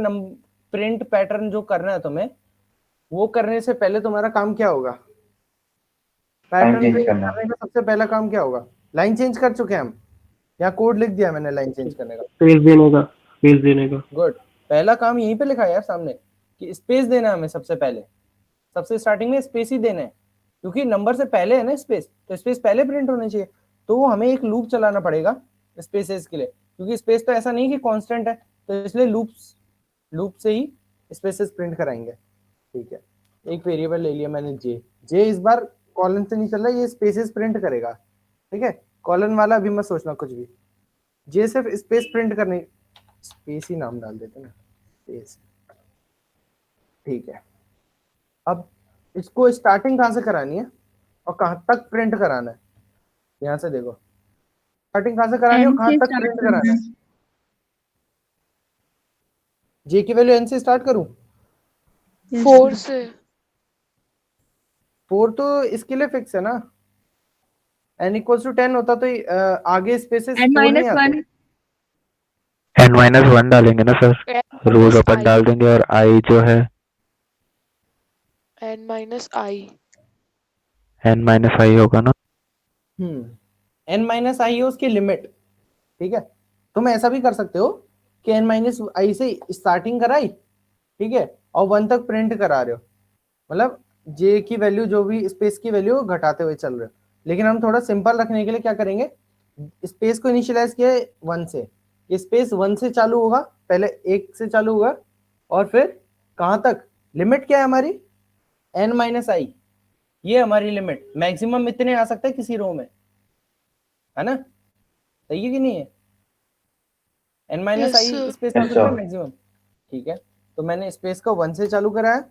प्रिंट पैटर्न जो करना है तुम्हें, वो करने से पहले तुम्हारा काम क्या होगा? पैटर्न प्रिंट करने का सबसे पहला काम क्या होगा? लाइन चेंज कर चुके हैं हम, यहाँ कोड लिख दिया मैंने लाइन चेंज करने का, स्पेस देने का, स्पेस देने का। गुड। पहला काम यहीं पे लिखा है यार सामने कि स्पेस देना है हमें सबसे पहले। सबसे स्टार्टिंग में स्पेस ही देना है, क्योंकि नंबर से पहले है ना स्पेस, तो स्पेस पहले प्रिंट होनी चाहिए। तो हमें एक लूप चलाना पड़ेगा स्पेसेस के लिए, क्योंकि स्पेस तो ऐसा नहीं कि कांस्टेंट है, तो इसलिए लूप से ही स्पेसेस प्रिंट कराएंगे। ठीक है, एक वेरिएबल ले लिया मैंने जे। जे इस बार कॉलन से नहीं चल रहा, ये स्पेसेस प्रिंट करेगा। ठीक है, कॉलन वाला अभी मत सोचना कुछ भी, जे सिर्फ स्पेस प्रिंट करने, स्पेस ही नाम डाल देते ना, स्पेस। ठीक है, अब इसको स्टार्टिंग कहाँ से करानी है और कहाँ तक प्रिंट कराना है? यहाँ से देखो, स्टार्टिंग कहाँ से करानी है और कहाँ तक प्रिंट कराना है? जे की वैल्यू एन से स्टार्ट करूं? 4 से। 4 तो इसके लिए फिक्स है ना, n इक्वल्स टू 10 होता तो आगे स्पेसेस 4 नहीं आते। n-1 डालेंगे ना सर, रोज अपन डाल देंगे और i जो है n-i होगा ना। n - i है उसकी लिमिट। ठीक है, तुम ऐसा भी कर सकते हो कि n - i से स्टार्टिंग कराई, ठीक है, और 1 तक प्रिंट करा रहे हो, मतलब j की वैल्यू जो भी स्पेस की वैल्यू घटाते हुए चल रहे हो। लेकिन हम थोड़ा सिंपल रखने के लिए क्या करेंगे, स्पेस को इनिशियलाइज किया 1 से, ये स्पेस 1 से चालू होगा, पहले 1 से चालू होगा और फिर कहां तक? लिमिट क्या है हमारी? n - i, ये हमारी लिमिट। मैक्सिमम इतने आ सकते हैं किसी रो में, है ना? सही है कि नहीं है? n - Yes, i sir. Space आ सकता है मैक्सिमम। ठीक है, तो मैंने स्पेस को 1 से चालू कराया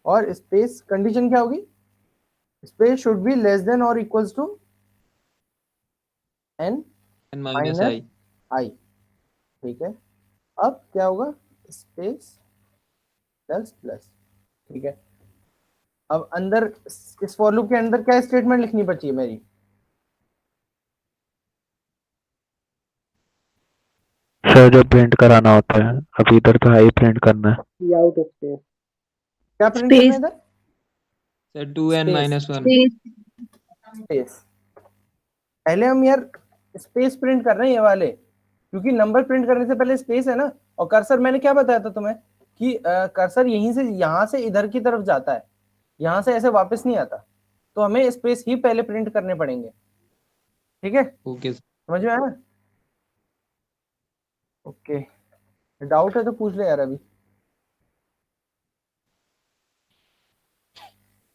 और स्पेस कंडीशन क्या होगी? Space should be less than और equals to n minus i. i। ठीक है, अब क्या होगा? Space plus plus. ठीक है, अब अंदर इस फॉर लूप के अंदर क्या स्टेटमेंट लिखनी बची है मेरी? सर जो प्रिंट कराना होता है, अभी इधर तो i प्रिंट करना है। आउट स्पेस क्या प्रिंट करना है इधर? Sir 2n-1। स्पेस। पहले हम यार स्पेस प्रिंट कर रहे हैं ये वाले, क्योंकि नंबर प्रिंट करने से पहले स्पेस है ना। और कर्सर मैंने क्या बताया था तुम्हें कि कर्सर यहीं से यहां से इधर की तरफ जाता है, यहां से ऐसे वापस नहीं आता, तो हमें स्पेस ही पहले प्रिंट करने पड़ेंगे। ठीक है, ओके समझ में आया? ओके, डाउट है तो पूछ ले यार अभी।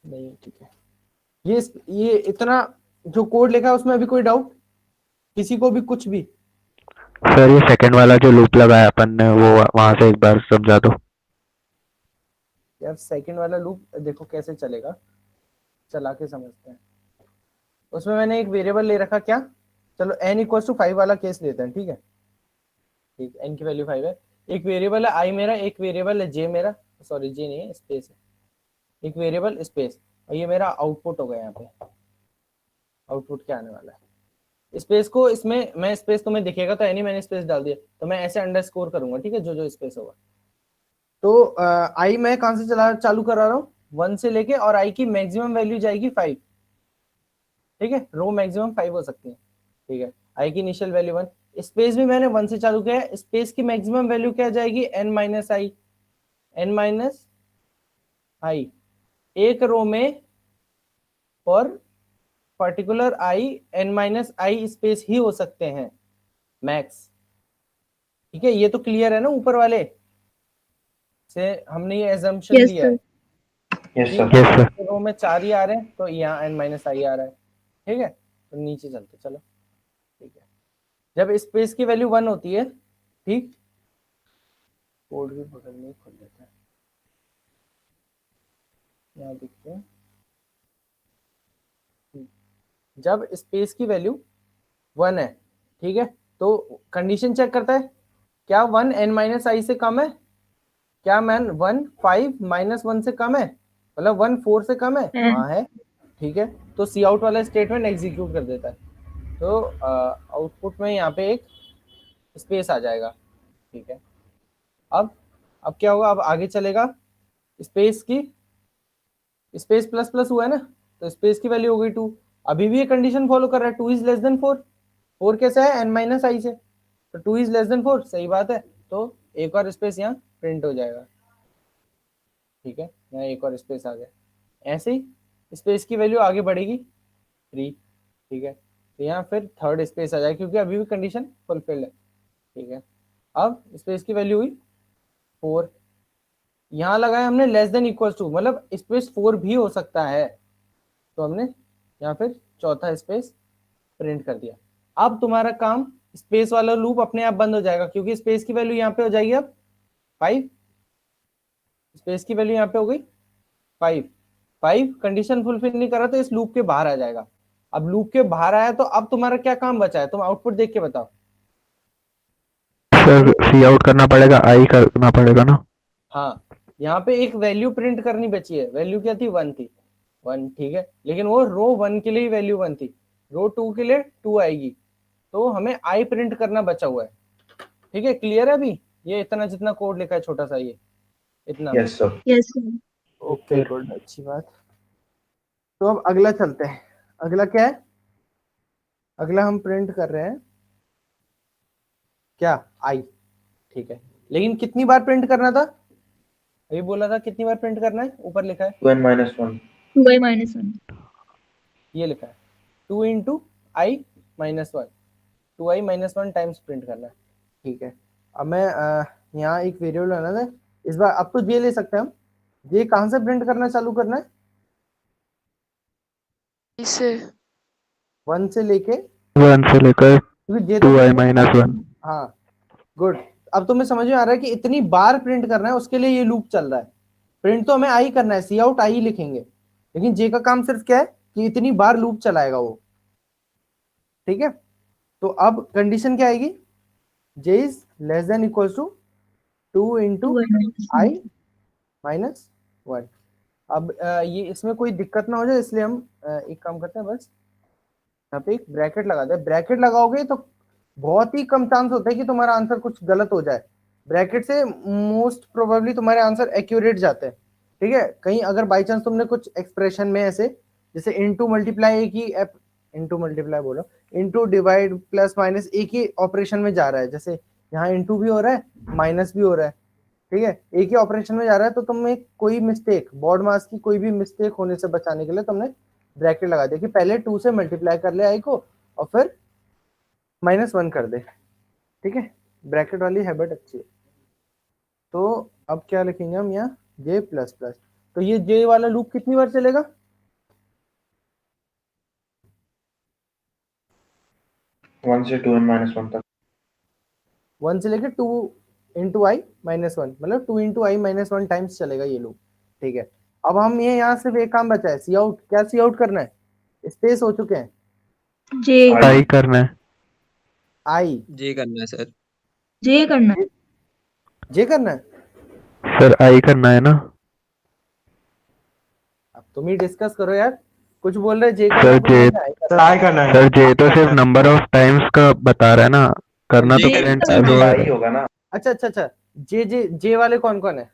नहीं ठीक है। ये इतना जो कोड लिखा है उसमें अभी कोई डाउट किसी को भी कुछ भी? सर ये सेकंड वाला जो लूप लगाया अपन ने वो वहां से एक बार समझा दो। यार सेकंड वाला लूप देखो कैसे चलेगा, चला के समझते हैं। उसमें मैंने एक वेरिएबल ले रखा, क्या, चलो n इक्वल्स टू 5 वाला केस लेते हैं, ठीक है। ठीक, n की वैल्यू 5 है, एक वेरिएबल है i मेरा, एक वेरिएबल है j मेरा, सॉरी j नहीं है स्पेस है, एक वेरिएबल स्पेस, और ये मेरा आउटपुट होगा। यहाँ पे आउटपुट क्या आने वाला है, स्पेस को इसमें मैं स्पेस तुम्हें दिखेगा तो एनी मैंने स्पेस डाल दिया तो मैं ऐसे अंडरस्कोर करूंगा, ठीक है, जो जो स्पेस होगा। तो आई मैं कहां से चालू करा रहा हूँ 1 से लेके, और आई की मैक्सिमम वैल्यू जाएगी 5, ठीक है, रो मैक्सिमम 5 हो सकती है, ठीक है। आई की इनिशियल वैल्यू 1, स्पेस भी मैंने 1 से चालू किया है, स्पेस की मैक्सिमम वैल्यू क्या जाएगी n माइनस आई, n माइनस आई एक रो में और particular I n minus I space ही हो सकते हैं मैक्स, ठीक है। ये तो क्लियर है ना, ऊपर वाले से हमने ये एजम्पशन Yes, लिया है sir. यस कि सर। Yes sir. रो में 4 ही आ रहे हैं तो यहाँ n माइनस आई आ रहा है, ठीक है। तो नीचे चलते चलो, ठीक है। जब स्पेस की वैल्यू 1 होती है, ठीक, कोड भी बगल में खोल देते हैं, यहाँ देखते हैं। जब स्पेस की वैल्यू 1 है, ठीक है, तो कंडीशन चेक करता है क्या 1 n माइनस आई से कम है, क्या मैन 1 5 माइनस 1 से कम है, मतलब 1 4 से कम है, हाँ है, ठीक है। तो सी आउट वाला स्टेटमेंट एग्जीक्यूट कर देता है, तो आउटपुट में यहाँ पे एक स्पेस आ जाएगा, ठीक है। अब क्या होगा, अब आगे चलेगा, स्पेस की स्पेस प्लस प्लस हुआ है ना, तो स्पेस की वैल्यू हो गई 2, अभी भी ये कंडीशन फॉलो कर रहा है, 2 इज लेस देन 4, 4 कैसे है n माइनस आई से, तो 2 इज लेस देन 4 सही बात है, तो एक और स्पेस यहाँ प्रिंट हो जाएगा, ठीक है। यहाँ एक और स्पेस आ गया, ऐसे ही स्पेस की वैल्यू आगे बढ़ेगी 3, ठीक है, तो यहाँ फिर थर्ड स्पेस आ जाएगा क्योंकि अभी भी कंडीशन फुलफिल्ड है, ठीक है। अब स्पेस की वैल्यू हुई 4, यहाँ लगाया हमने लेस देन इक्वल टू, मतलब स्पेस 4 भी हो सकता है, तो हमने यहाँ फिर चौथा स्पेस प्रिंट कर दिया। अब तुम्हारा काम, स्पेस वाला लूप अपने आप बंद हो जाएगा क्योंकि स्पेस की वैल्यू यहाँ पे हो जाएगी अब 5, स्पेस की वैल्यू यहाँ पे हो गई 5 कंडीशन फुलफिल नहीं करा तो इस लूप के बाहर आ जाएगा। अब लूप के बाहर आया तो अब तुम्हारा क्या काम बचा है, तुम आउटपुट देख के बताओ। सर सी आउट करना पड़ेगा, आई करना पड़ेगा ना। हाँ, यहाँ पे एक वैल्यू प्रिंट करनी बची है, वैल्यू क्या थी, 1 थी, 1, ठीक है, लेकिन वो रो 1 के लिए ही वैल्यू 1 थी, रो 2 के लिए 2 आएगी, तो हमें आई प्रिंट करना बचा हुआ है, ठीक है। क्लियर है अभी ये इतना जितना कोड लिखा है छोटा सा, ये इतना? Yes sir. Yes, sir. Okay good, अच्छी बात। तो अब अगला चलते हैं, अगला क्या है, अगला हम प्रिंट कर रहे हैं क्या, आई, ठीक है, लेकिन कितनी बार प्रिंट करना था, अभी बोला था कितनी बार प्रिंट करना है, ऊपर लिखा है 2n minus 1। 2i minus 1. ये लिखा है 2 into i minus 1, 2i minus 1 times print करना है, ठीक है। अब मैं यहाँ एक वेरिएबल बनाना है इस बार, अब तो ये ले सकते हैं हम, ये कहाँ से प्रिंट करना चालू करना है, इसे 1 से लेके, 1 से लेकर क्योंकि ये तो 2i माइनस 1। हाँ गुड, अब तुम्हें समझ में आ रहा है कि इतनी बार प्रिंट करना है, उसके लिए ये लूप चल रहा है। प्रिंट तो हमें आई करना है, सी आउट आई लिखेंगे, लेकिन जे का काम सिर्फ क्या है कि इतनी बार लूप चलाएगा वो, ठीक है। तो अब कंडीशन क्या आएगी, j is less than equal to 2 into 2i minus 1. I minus 1। अब ये इसमें कोई दिक्कत ना हो जाए इसलिए हम एक काम करते हैं, बस यहाँ पे एक ब्रैकेट लगा दे, ब्रैकेट लगाओगे तो बहुत ही कम चांस होता है कि तुम्हारा आंसर कुछ गलत हो जाए, ब्रैकेट से मोस्ट प्रोबेबली तुम्हारे आंसर एक्यूरेट जाते हैं, ठीक है। कहीं अगर बाई चांस तुमने कुछ एक्सप्रेशन में ऐसे जैसे इनटू मल्टीप्लाई एक ही इनटू मल्टीप्लाई बोलो, इनटू डिवाइड प्लस माइनस एक ही ऑपरेशन में जा रहा है, जैसे यहाँ इनटू भी हो रहा है माइनस भी हो रहा है, ठीक है, एक ही ऑपरेशन में जा रहा है, तो तुम्हें कोई मिस्टेक, बॉर्ड मास की कोई भी मिस्टेक होने से बचाने के लिए तुमने ब्रैकेट लगा दिया कि पहले 2 से मल्टीप्लाई कर ले आई को और फिर -1 कर दे, ठीक है। ब्रैकेट वाली हैबिट अच्छी है। तो अब क्या लिखेंगे हम यहाँ, जे प्लस प्लस, तो ये जे वाला लूप कितनी बार चलेगा? 1 से 2n-1 तक। 1 से लेके 2 इंटू आई माइनस 1, मतलब 2 इंटू आई माइनस 1 टाइम्स चलेगा ये लूप। ठीक है, अब हम ये यहाँ सिर्फ एक काम बचा है, सी आउट। क्या सी आउट करना है? स्पेस हो चुके हैं, जे आई करना है आई जे करना है सर। जे करना है। जे करना है। सर, आई करना है ना अब तुम ही डिस्कस करो यार, कुछ बोल रहे जे सर? करना, कुछ जे बोल रहे आई करना। सर आई करना है। सर जे तो सिर्फ नंबर ऑफ टाइम्स का बता रहा है ना, करना तो जे पेरेंट करना चालू है। है। आई होगा ना। अच्छा अच्छा अच्छा, जे जे जे वाले कौन कौन है?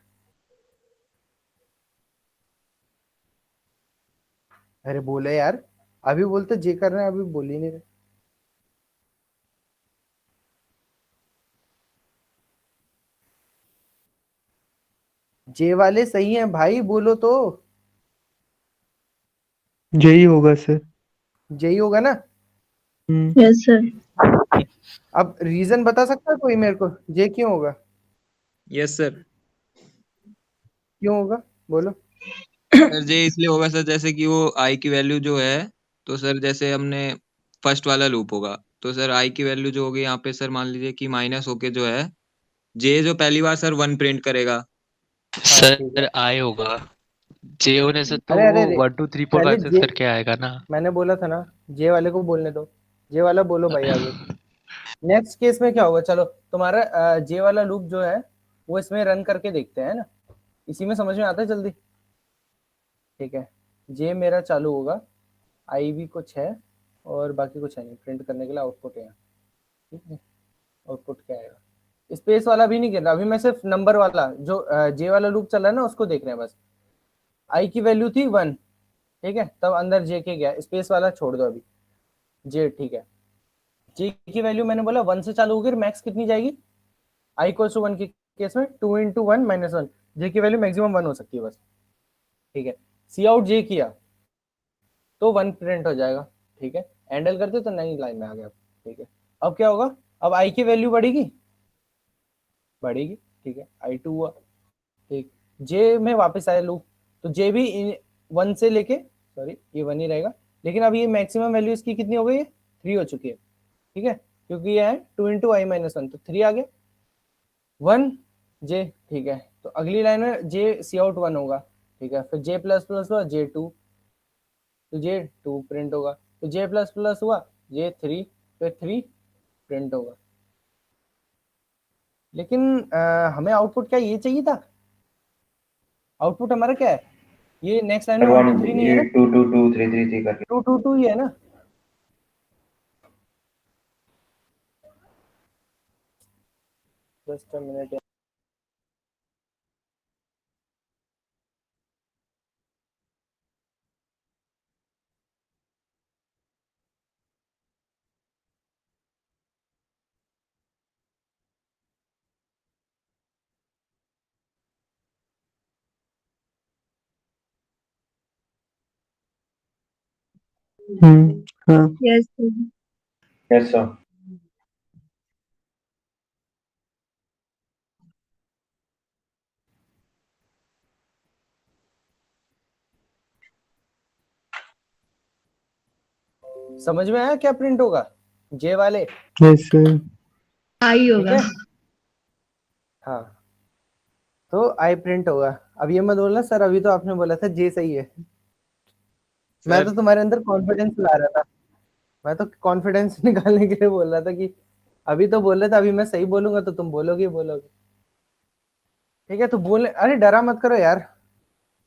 अरे बोले यार, अभी बोलते जे कर रहे हैं, अभी बोल ही नहीं रहे। जे वाले सही हैं भाई, बोलो तो। जे ही होगा सर। जे ही होगा ना? Yes sir. अब रीजन बता सकता है कोई मेरे को, जे क्यों होगा? Yes sir. क्यों होगा, बोलो। सर जे इसलिए होगा सर, जैसे कि वो आई की वैल्यू जो है, तो सर जैसे हमने फर्स्ट वाला लूप होगा, तो सर आई की वैल्यू जो होगी यहाँ पे सर, मान लीजिए कि माइनस होके जो है, जे जो पहली बार सर 1 प्रिंट करेगा। हाँ ठीक है। सर आई होगा, जे होने से तो अरे वो अरे 1 2 3 4 5 पहले 6 जे, करके आएगा ना। मैंने बोला था ना, जे वाले को बोलने दो। जे वाला बोलो भाई आगे। नेक्स्ट केस में क्या होगा, चलो तुम्हारा जे वाला लूप जो है वो इसमें रन करके देखते हैं ना, इसी में समझ में आता है जल्दी। ठीक है, जे मेरा चालू होगा, आई भी कुछ है और बाकी कुछ है नहीं, प्रिंट करने के लिए आउटपुट है यहाँ। ठीक है, आउटपुट क्या आएगा? स्पेस वाला भी नहीं गिर रहा, अभी मैं सिर्फ नंबर वाला जो जे वाला लूप चल रहा है ना उसको देख रहे हैं बस। आई की वैल्यू थी 1, ठीक है, तब अंदर जे के गया, स्पेस वाला छोड़ दो अभी, जे। ठीक है, जे की वैल्यू मैंने बोला 1 से चालू होगी, मैक्स कितनी जाएगी? आई इक्वल्स टू 1 के केस में 2 इंटू 1 माइनस 1, जे की वैल्यू मैक्सिमम 1 हो सकती है बस। ठीक है, सी आउट जे किया तो 1 प्रिंट हो जाएगा। ठीक है, हैंडल करते तो नई लाइन में आ गया। ठीक है, अब क्या होगा? अब आई की वैल्यू बढ़ेगी, बढ़ेगी। ठीक है, आई 2 हुआ। ठीक, जे में वापस आया लूप, तो जे भी 1 से लेके, सॉरी ये 1 ही रहेगा, लेकिन अब ये मैक्सिमम वैल्यू इसकी कितनी हो गई है? 3 हो चुकी है। ठीक है, क्योंकि ये है 2 इंटू आई माइनस 1, तो 3 आ गया, 1 जे। ठीक है, तो अगली लाइन में जे सी आउट 1 होगा। ठीक है, फिर जे प्लस प्लस हुआ, जे 2, तो जे 2 प्रिंट होगा, तो जे प्लस प्लस हुआ, जे 3, फिर 3 प्रिंट होगा। लेकिन हमें आउटपुट क्या ये चाहिए था? आउटपुट हमारा क्या है? ये नेक्स्ट लाइन में 1 2 3 नहीं है ये ना, 2 2 2 3 3 3 करके 2 2 2 ही है ना। Just a minute. हाँ। यस कैसा? समझ में आया क्या प्रिंट होगा जे वाले? Yes sir. आई ठीक होगा। है, हाँ, तो आई प्रिंट होगा। अब ये मत बोलना सर अभी तो आपने बोला था जे सही है। मैं सर तो तुम्हारे अंदर कॉन्फिडेंस ला रहा था, मैं तो कॉन्फिडेंस निकालने के लिए बोल रहा था कि अभी तो बोल रहे थे, अभी मैं सही बोलूंगा तो तुम बोलोगे ही बोलोगे। ठीक है, तो बोलने, अरे डरा मत करो यार,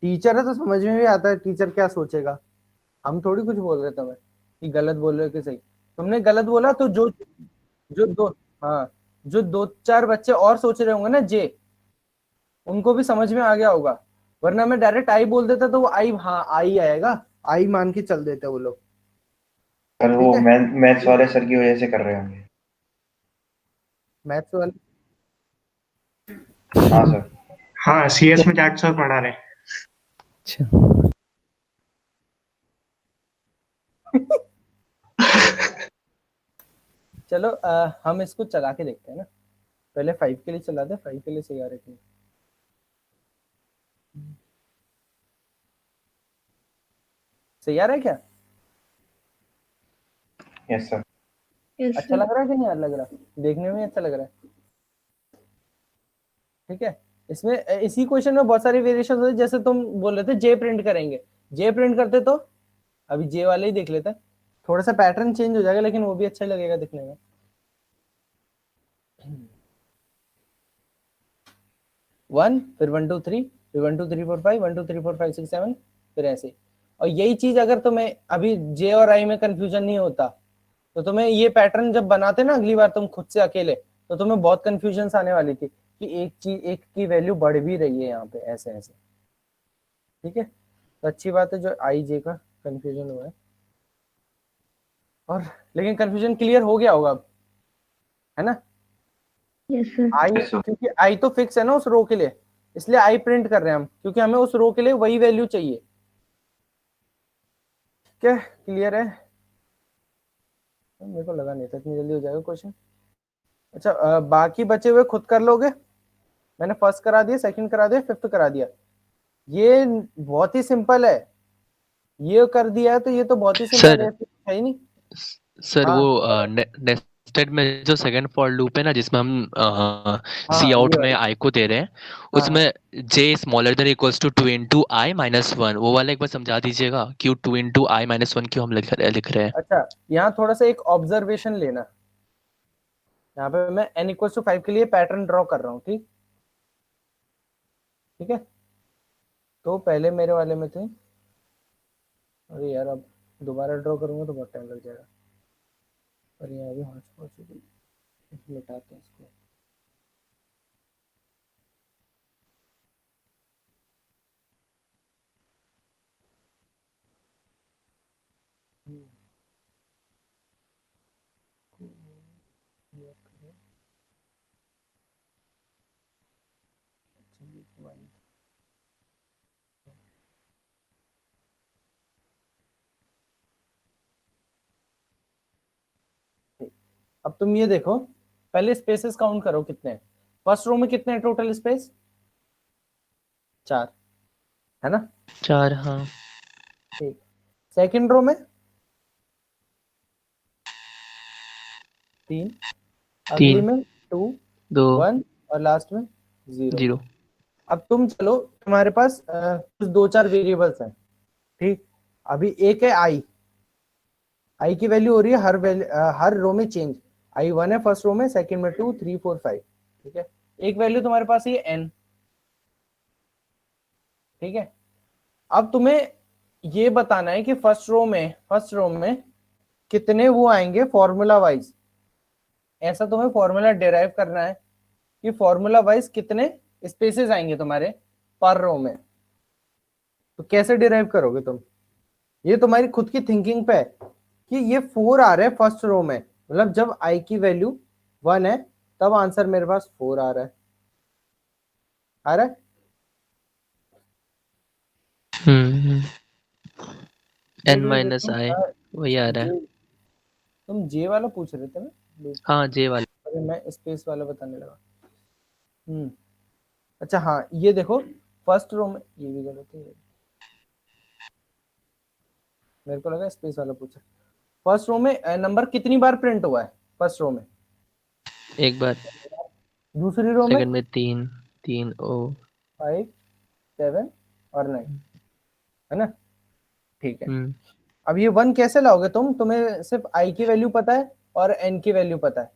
टीचर है तो समझ में भी आता है टीचर क्या सोचेगा। हम थोड़ी कुछ बोल रहे तुम्हें कि गलत बोल रहे हो कि सही। तुमने गलत बोला तो जो जो दो, हाँ, जो 2 4 बच्चे और सोच रहे होंगे ना जे, उनको भी समझ में आ गया होगा, वरना मैं डायरेक्ट आई बोल देता तो वो आई, हाँ आई आएगा, आई मान के चल देते वो लोग। सर वो ठीक है, मैथ्स वाले सर की वजह से कर रहे होंगे। मैथ्स वाले। हाँ सर। हाँ सीएस में जाट सर पढ़ा रहे हैं। चलो हम इसको चला के देखते हैं ना, पहले 5 के लिए चलाते हैं, 5 के लिए सही आ रहे थे। सही आ रहा है क्या? Yes sir. यस अच्छा सर। लग रहा है कि नहीं लग रहा? देखने में अच्छा लग रहा है। ठीक है, इसमें इसी क्वेश्चन में बहुत सारी वेरिएशन होती है। जैसे तुम बोल रहे थे जे प्रिंट करेंगे, जे प्रिंट करते तो अभी जे वाले ही देख लेते हैं। थोड़ा सा पैटर्न चेंज हो जाएगा लेकिन वो भी अच्छा लगेगा दिखने में। 1 फिर 1 2 3 फिर 1 2 3 4 5 1 2 3 4 5 6 7 फिर ऐसे। और यही चीज अगर तुम्हें अभी जे और आई में कंफ्यूजन नहीं होता तो तुम्हें ये पैटर्न जब बनाते ना अगली बार तुम खुद से अकेले, तो तुम्हें बहुत कंफ्यूजन आने वाली थी कि एक चीज एक की वैल्यू बढ़ भी रही है यहाँ पे ऐसे ऐसे। ठीक है, तो अच्छी बात है जो आई जे का कंफ्यूजन हुआ है। और लेकिन कंफ्यूजन क्लियर हो गया होगा अब, है ना? Yes sir. आई, क्योंकि आई तो फिक्स है ना उस रो के लिए, इसलिए आई प्रिंट कर रहे हैं हम, क्योंकि हमें उस रो के लिए वही वैल्यू चाहिए। ठीक है, क्लियर है? मेरे को लगा नहीं था इतनी जल्दी हो जाएगा क्वेश्चन। अच्छा, बाकी बचे हुए खुद कर लोगे। मैंने फर्स्ट करा दिया, सेकंड करा दिया, फिफ्थ करा दिया। ये बहुत ही सिंपल है, ये कर दिया है तो ये तो बहुत ही सिंपल है, है ही नहीं। सर हाँ वो नेस्टेड में जो सेकंड फॉर लूप है ना, जिसमें हम सी हाँ आउट ये में वाला। आई को दे रहे हैं, हाँ हाँ उसमें j smaller than equals to 2 into i minus 1, वो वाला एक बार समझा दीजिएगा, क्यों 2 इंटू आई माइनस 1 क्यों हम लिख रहे हैं। अच्छा, यहाँ थोड़ा सा एक ऑब्जर्वेशन लेना। यहाँ पे मैं n इक्वल टू 5 के लिए पैटर्न ड्रॉ कर रहा हूँ। ठीक ठीक है, तो पहले मेरे वाले में थे, अरे यार अब दोबारा ड्रॉ करूंगा तो बहुत टाइम लग जाएगा। और यहाँ भी हॉट स्पॉट मिटाते हैं इसको। अब तुम ये देखो, पहले स्पेसेस काउंट करो कितने हैं। फर्स्ट रो में कितने हैं टोटल स्पेस? 4, है ना? 4, हाँ। ठीक, सेकंड रो में 3, अगली 3, में 2 2, 1 और लास्ट में 0। 0। अब तुम चलो, तुम्हारे पास कुछ 2-4 वेरिएबल्स हैं। ठीक, अभी एक है आई, आई की वैल्यू हो रही है हर रो में चेंज। आई 1 है फर्स्ट रो में, सेकंड में 2 3 4 5। ठीक है, एक वैल्यू तुम्हारे पास ये n। ठीक है, अब तुम्हें ये बताना है कि फर्स्ट रो में कितने वो आएंगे फॉर्मूला वाइज। ऐसा तुम्हें फॉर्मूला डिराइव करना है कि फॉर्मूला वाइज कितने स्पेसेस आएंगे तुम्हारे पर रो में। तो कैसे डिराइव करोगे तुम? ये तुम्हारी खुद की थिंकिंग पे है कि ये 4 आ रहे हैं फर्स्ट रो में, मतलब जब आई की वैल्यू 1 है तब आंसर मेरे पास 4 आ रहा है। आ रहा है? n ये माइनस आई वही आ रहा है। तुम जे वाला पूछ रहे थे ना? हाँ, जे वाला। अरे मैं स्पेस वाला बताने लगा। अच्छा हाँ, ये देखो फर्स्ट रो में, ये भी गलत है, मेरे को लगा स्पेस वाला पूछा। फर्स्ट रो में नंबर कितनी बार प्रिंट हुआ है फर्स्ट रो में? एक बार। दूसरी रो में सेकंड में 3, 3 ओ 5 7 और 9, है ना? ठीक है, अब ये 1 कैसे लाओगे तुम? तुम्हें सिर्फ आई की वैल्यू पता है और एन की वैल्यू पता है,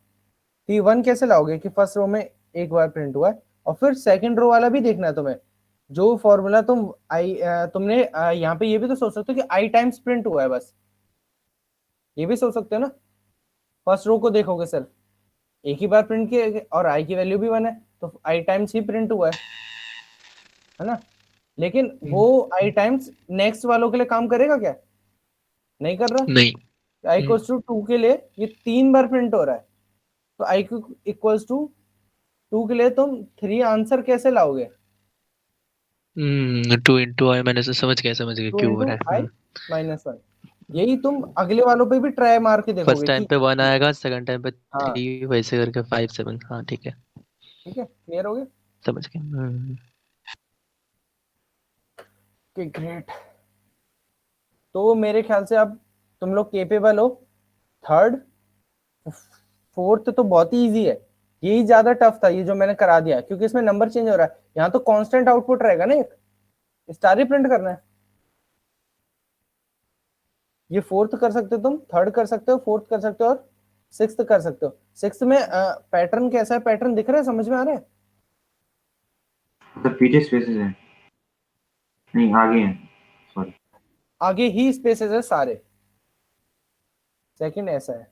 तो ये 1 कैसे लाओगे कि फर्स्ट रो में एक बार प्रिंट हुआ है? और फिर सेकंड रो वाला भी देखना है तुम्हें, जो फॉर्मूला तुम तुमने यहाँ पे ये भी तो सोच सकते हो कि आई टाइम्स प्रिंट हुआ है, बस ये भी सोच सकते हो ना। फर्स्ट रो को देखोगे सिर्फ एक ही बार प्रिंट किया और आई की वैल्यू भी 1 है तो आई टाइम्स ही प्रिंट हुआ है ना? लेकिन वो आई टाइम्स नेक्स्ट वालों के लिए काम करेगा क्या? नहीं कर रहा। नहीं। आई इक्वल्स टू 2 के लिए ये 3 बार प्रिंट हो रहा है, तो आई इक्वल्स टू 2 के लिए तुम 3 आंसर कैसे लाओगे? 2 इंटू आई मैंने से समझ गया 2 क्यों हो इंटू रहा आई है। माइनस 1। यही तुम अगले वालों पे भी ट्राई मार के फर्स्ट देखोगे टाइम कि पे 1 आएगा, सेकंड टाइम पे हाँ 3, वैसे करके 5 7। हाँ ठीक है, ठीक है, क्लियर हो गया? समझ गया। कि ग्रेट। तो मेरे ख्याल से अब तुम लोग केपेबल हो। थर्ड फोर्थ तो बहुत ही इजी है, यही ज्यादा टफ था ये जो मैंने करा दिया, क्योंकि इसमें नंबर चेंज हो रहा है। यहाँ तो कांस्टेंट आउटपुट रहेगा ना, एक स्टार ही प्रिंट करना है। ये फोर्थ कर सकते हो तुम, थर्ड कर सकते हो, फोर्थ कर सकते हो और सिक्स्थ कर सकते हो। सिक्स्थ में पैटर्न कैसा है, पैटर्न दिख रहा है, समझ में आ रहा है? मतलब पीछे स्पेसेस हैं, नहीं आगे हैं, सॉरी। आगे ही स्पेसेस है सारे। सेकंड ऐसा है,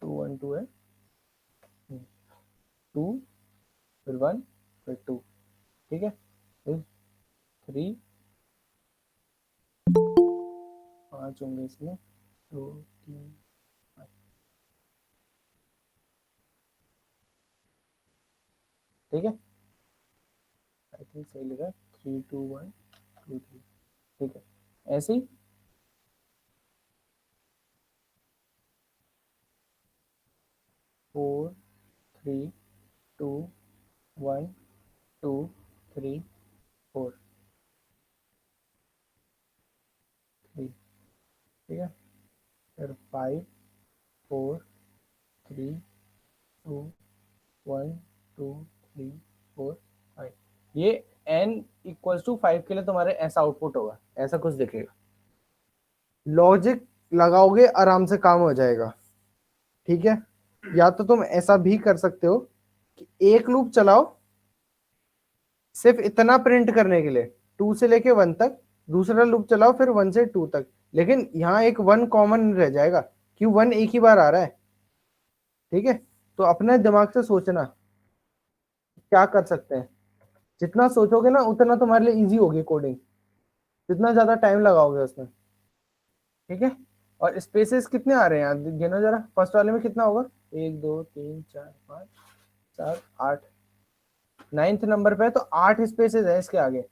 2 1 2 है, 2 फिर 1 फिर 2, ठीक है, फिर 3 5 होंगे इसमें, 2 3 5, ठीक है, आई थिंक सही लगा, 3 2 1 2 3, ठीक है, ऐसे ही 4 3 2 1 2 3 4 3, ठीक है, फिर 5 4 3 2 1 2 3 4 5। ये n इक्वल्स टू 5 के लिए तुम्हारे ऐसा आउटपुट होगा, ऐसा कुछ दिखेगा। लॉजिक लगाओगे आराम से काम हो जाएगा, ठीक है। या तो तुम ऐसा भी कर सकते हो कि एक लूप चलाओ सिर्फ इतना प्रिंट करने के लिए 2 से लेके 1 तक, दूसरा लूप चलाओ फिर 1 से 2 तक, लेकिन यहाँ एक 1 कॉमन रह जाएगा क्यों 1 एक ही बार आ रहा है, ठीक है। तो अपने दिमाग से सोचना क्या कर सकते हैं, जितना सोचोगे ना उतना तुम्हारे लिए इजी होगी कोडिंग, जितना ज्यादा टाइम लगाओगे उसमें, ठीक है। और स्पेसेस कितने आ रहे हैं यहाँ गिनो जरा, फर्स्ट वाले में कितना होगा, 1 2 3 4 5 7 8, 9th नंबर पे है तो 8 स्पेसेस है इसके आगे,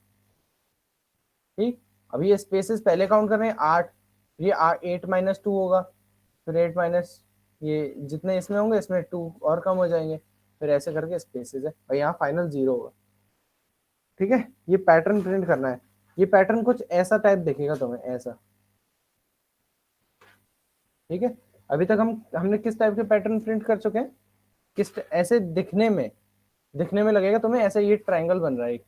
ठीक। अभी ये स्पेसेस पहले काउंट कर रहे हैं 8, ये 8 - 2 होगा, फिर 8 माइनस ये जितने इसमें होंगे इसमें 2 और कम हो जाएंगे, फिर ऐसे करके स्पेसेस है और यहाँ फाइनल 0 होगा, ठीक है। ये पैटर्न प्रिंट करना है, ये पैटर्न कुछ ऐसा टाइप दिखेगा तुम्हें, ऐसा, ठीक है। अभी तक हमने किस टाइप के पैटर्न प्रिंट कर चुके हैं, किस ऐसे दिखने में लगेगा तुम्हें ऐसा, ये ट्रायंगल बन रहा है एक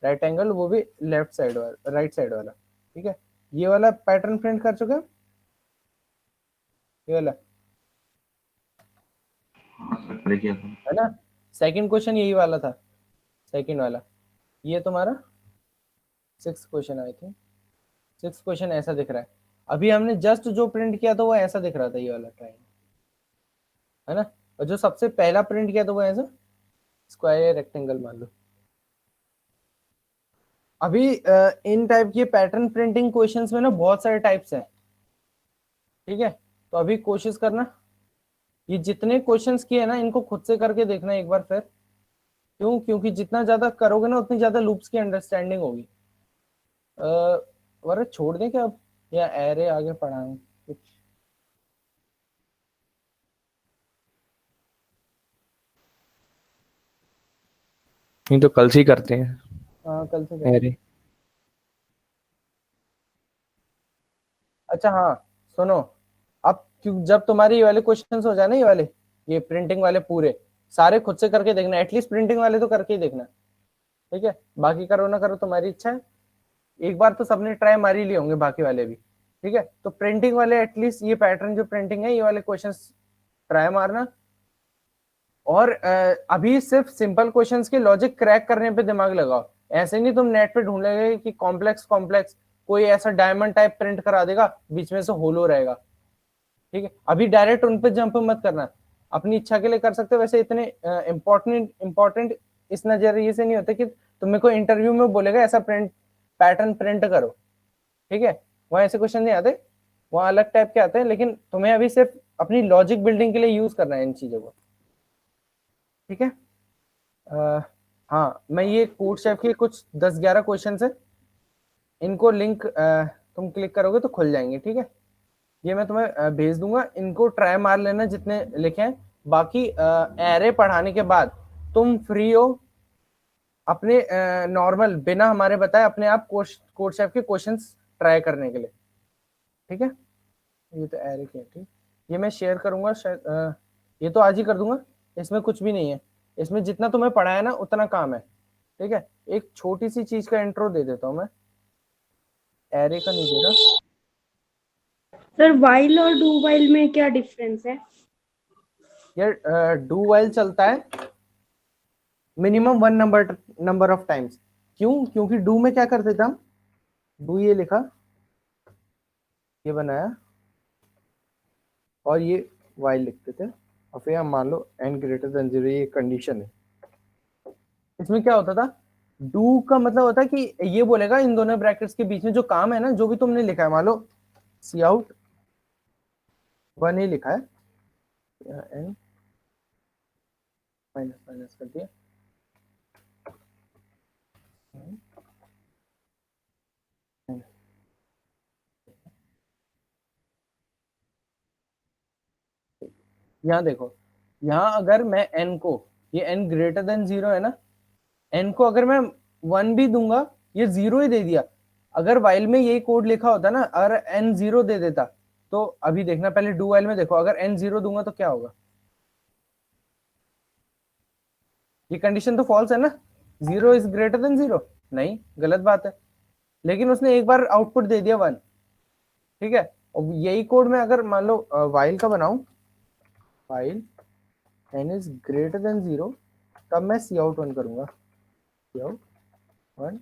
राइट एंगल, वो भी लेफ्ट साइड वाला, राइट साइड वाला, ठीक है। ये वाला पैटर्न प्रिंट कर चुके हैं, ये वाला है ना। सेकंड क्वेश्चन यही वाला था, सेकंड वाला, ये तुम्हारा 6th question I think, 6th question ऐसा दिख रहा है। अभी हमने जस्ट जो प्रिंट किया था वो ऐसा दिख रहा था, ये वाला ट्रायंगल, है ना। और जो सबसे पहला प्रिंट किया था वो ऐसा स्क्वायर रेक्टेंगल मान लो। अभी इन टाइप के पैटर्न प्रिंटिंग क्वेश्चंस में ना बहुत सारे टाइप्स हैं, ठीक है। तो अभी कोशिश करना ये जितने क्वेश्चंस किए ना इनको खुद से करके देखना एक बार फिर, क्योंकि जितना ज्यादा करोगे ना उतनी ज्यादा लूप्स की अंडरस्टैंडिंग होगी। वरना छोड़ दें क्या अब, या एरे आगे पढ़ाएं कुछ? नहीं तो कल से ही करते हैं। हाँ कल से अरे अच्छा हाँ सुनो, अब जब तुम्हारी ये वाले क्वेश्चंस हो जाए ना, ये वाले ये प्रिंटिंग वाले पूरे सारे खुद से करके देखना, एटलीस्ट प्रिंटिंग वाले तो करके ही देखना, ठीक है। बाकी करो ना करो तुम्हारी इच्छा है, एक बार तो सबने ट्राई मार ही लिए होंगे बाकी वाले भी, ठीक है। तो प्रिंटिंग वाले एटलीस्ट ये पैटर्न जो प्रिंटिंग है ये वाले क्वेश्चंस ट्राई मारना, और अभी सिर्फ सिंपल क्वेश्चंस के लॉजिक क्रैक करने पे दिमाग लगाओ। ऐसे नहीं तुम नेट पे ढूंढ लेगे कि कॉम्प्लेक्स कोई ऐसा डायमंड टाइप प्रिंट करा देगा बीच में से होलो रहेगा, ठीक है। अभी डायरेक्ट उन पे जंप मत करना, अपनी इच्छा के लिए कर सकते हो। वैसे इतने इंपॉर्टेंट इस नजरिए से नहीं होते कि तुम्हें कोई इंटरव्यू में बोलेगा ऐसा पैटर्न प्रिंट करो, ठीक है। वहां ऐसे क्वेश्चन नहीं आते, वहां अलग टाइप के आते हैं, लेकिन तुम्हें अभी सिर्फ अपनी लॉजिक बिल्डिंग के लिए यूज करना है इन चीजों को, ठीक है। हाँ मैं ये कोड शेफ के कुछ 10-11 क्वेश्चन है, इनको लिंक तुम क्लिक करोगे तो खुल जाएंगे, ठीक है। ये मैं तुम्हें भेज दूंगा, इनको ट्राई मार लेना जितने लिखे हैं। बाकी एरे पढ़ाने के बाद तुम फ्री हो अपने नॉर्मल बिना हमारे बताए अपने आप कोड शेफ के क्वेश्चंस ट्राई करने के लिए, ठीक है। ये तो एरे के, ठीक, ये मैं शेयर करूंगा शायद, ये तो आज ही कर दूंगा, इसमें कुछ भी नहीं है, इसमें जितना तुम्हें पढ़ाया ना उतना काम है, ठीक है। एक छोटी सी चीज का इंट्रो दे देता हूं मैं, एरे का नहीं दे रहा। सर वाइल और डू वाइल में क्या डिफरेंस है? यार डू वाइल चलता है मिनिमम 1 नंबर ऑफ टाइम्स। क्यों? क्योंकि डू में क्या करते थे हम, डू ये लिखा, ये बनाया और ये वाइल लिखते थे, और फिर हम मान लो n ग्रेटर देन 0, ये कंडीशन है। इसमें क्या होता था, डू का मतलब होता है कि ये बोलेगा इन दोनों ब्रैकेट्स के बीच में जो काम है ना, जो भी तुमने लिखा है, मान लो सी आउट 1 ही लिखा है, n माइनस माइनस कर दिया, यहाँ देखो, यहाँ अगर मैं n को, ये n ग्रेटर देन 0 है ना, n को अगर मैं 1 भी दूंगा, ये 0 ही दे दिया। अगर वाइल में यही कोड लिखा होता ना, अगर n 0 दे देता, तो अभी देखना, पहले डू वाइल में देखो, अगर n 0 दूंगा तो क्या होगा, ये कंडीशन तो फॉल्स है ना, 0 इज ग्रेटर देन 0, नहीं, गलत बात है। लेकिन उसने एक बार आउटपुट दे दिया 1, ठीक है। और यही कोड में अगर मान लो वाइल का बनाऊं, while n is greater then 0, तब मैं सी आउट 1 करूंगा, सी आउट 1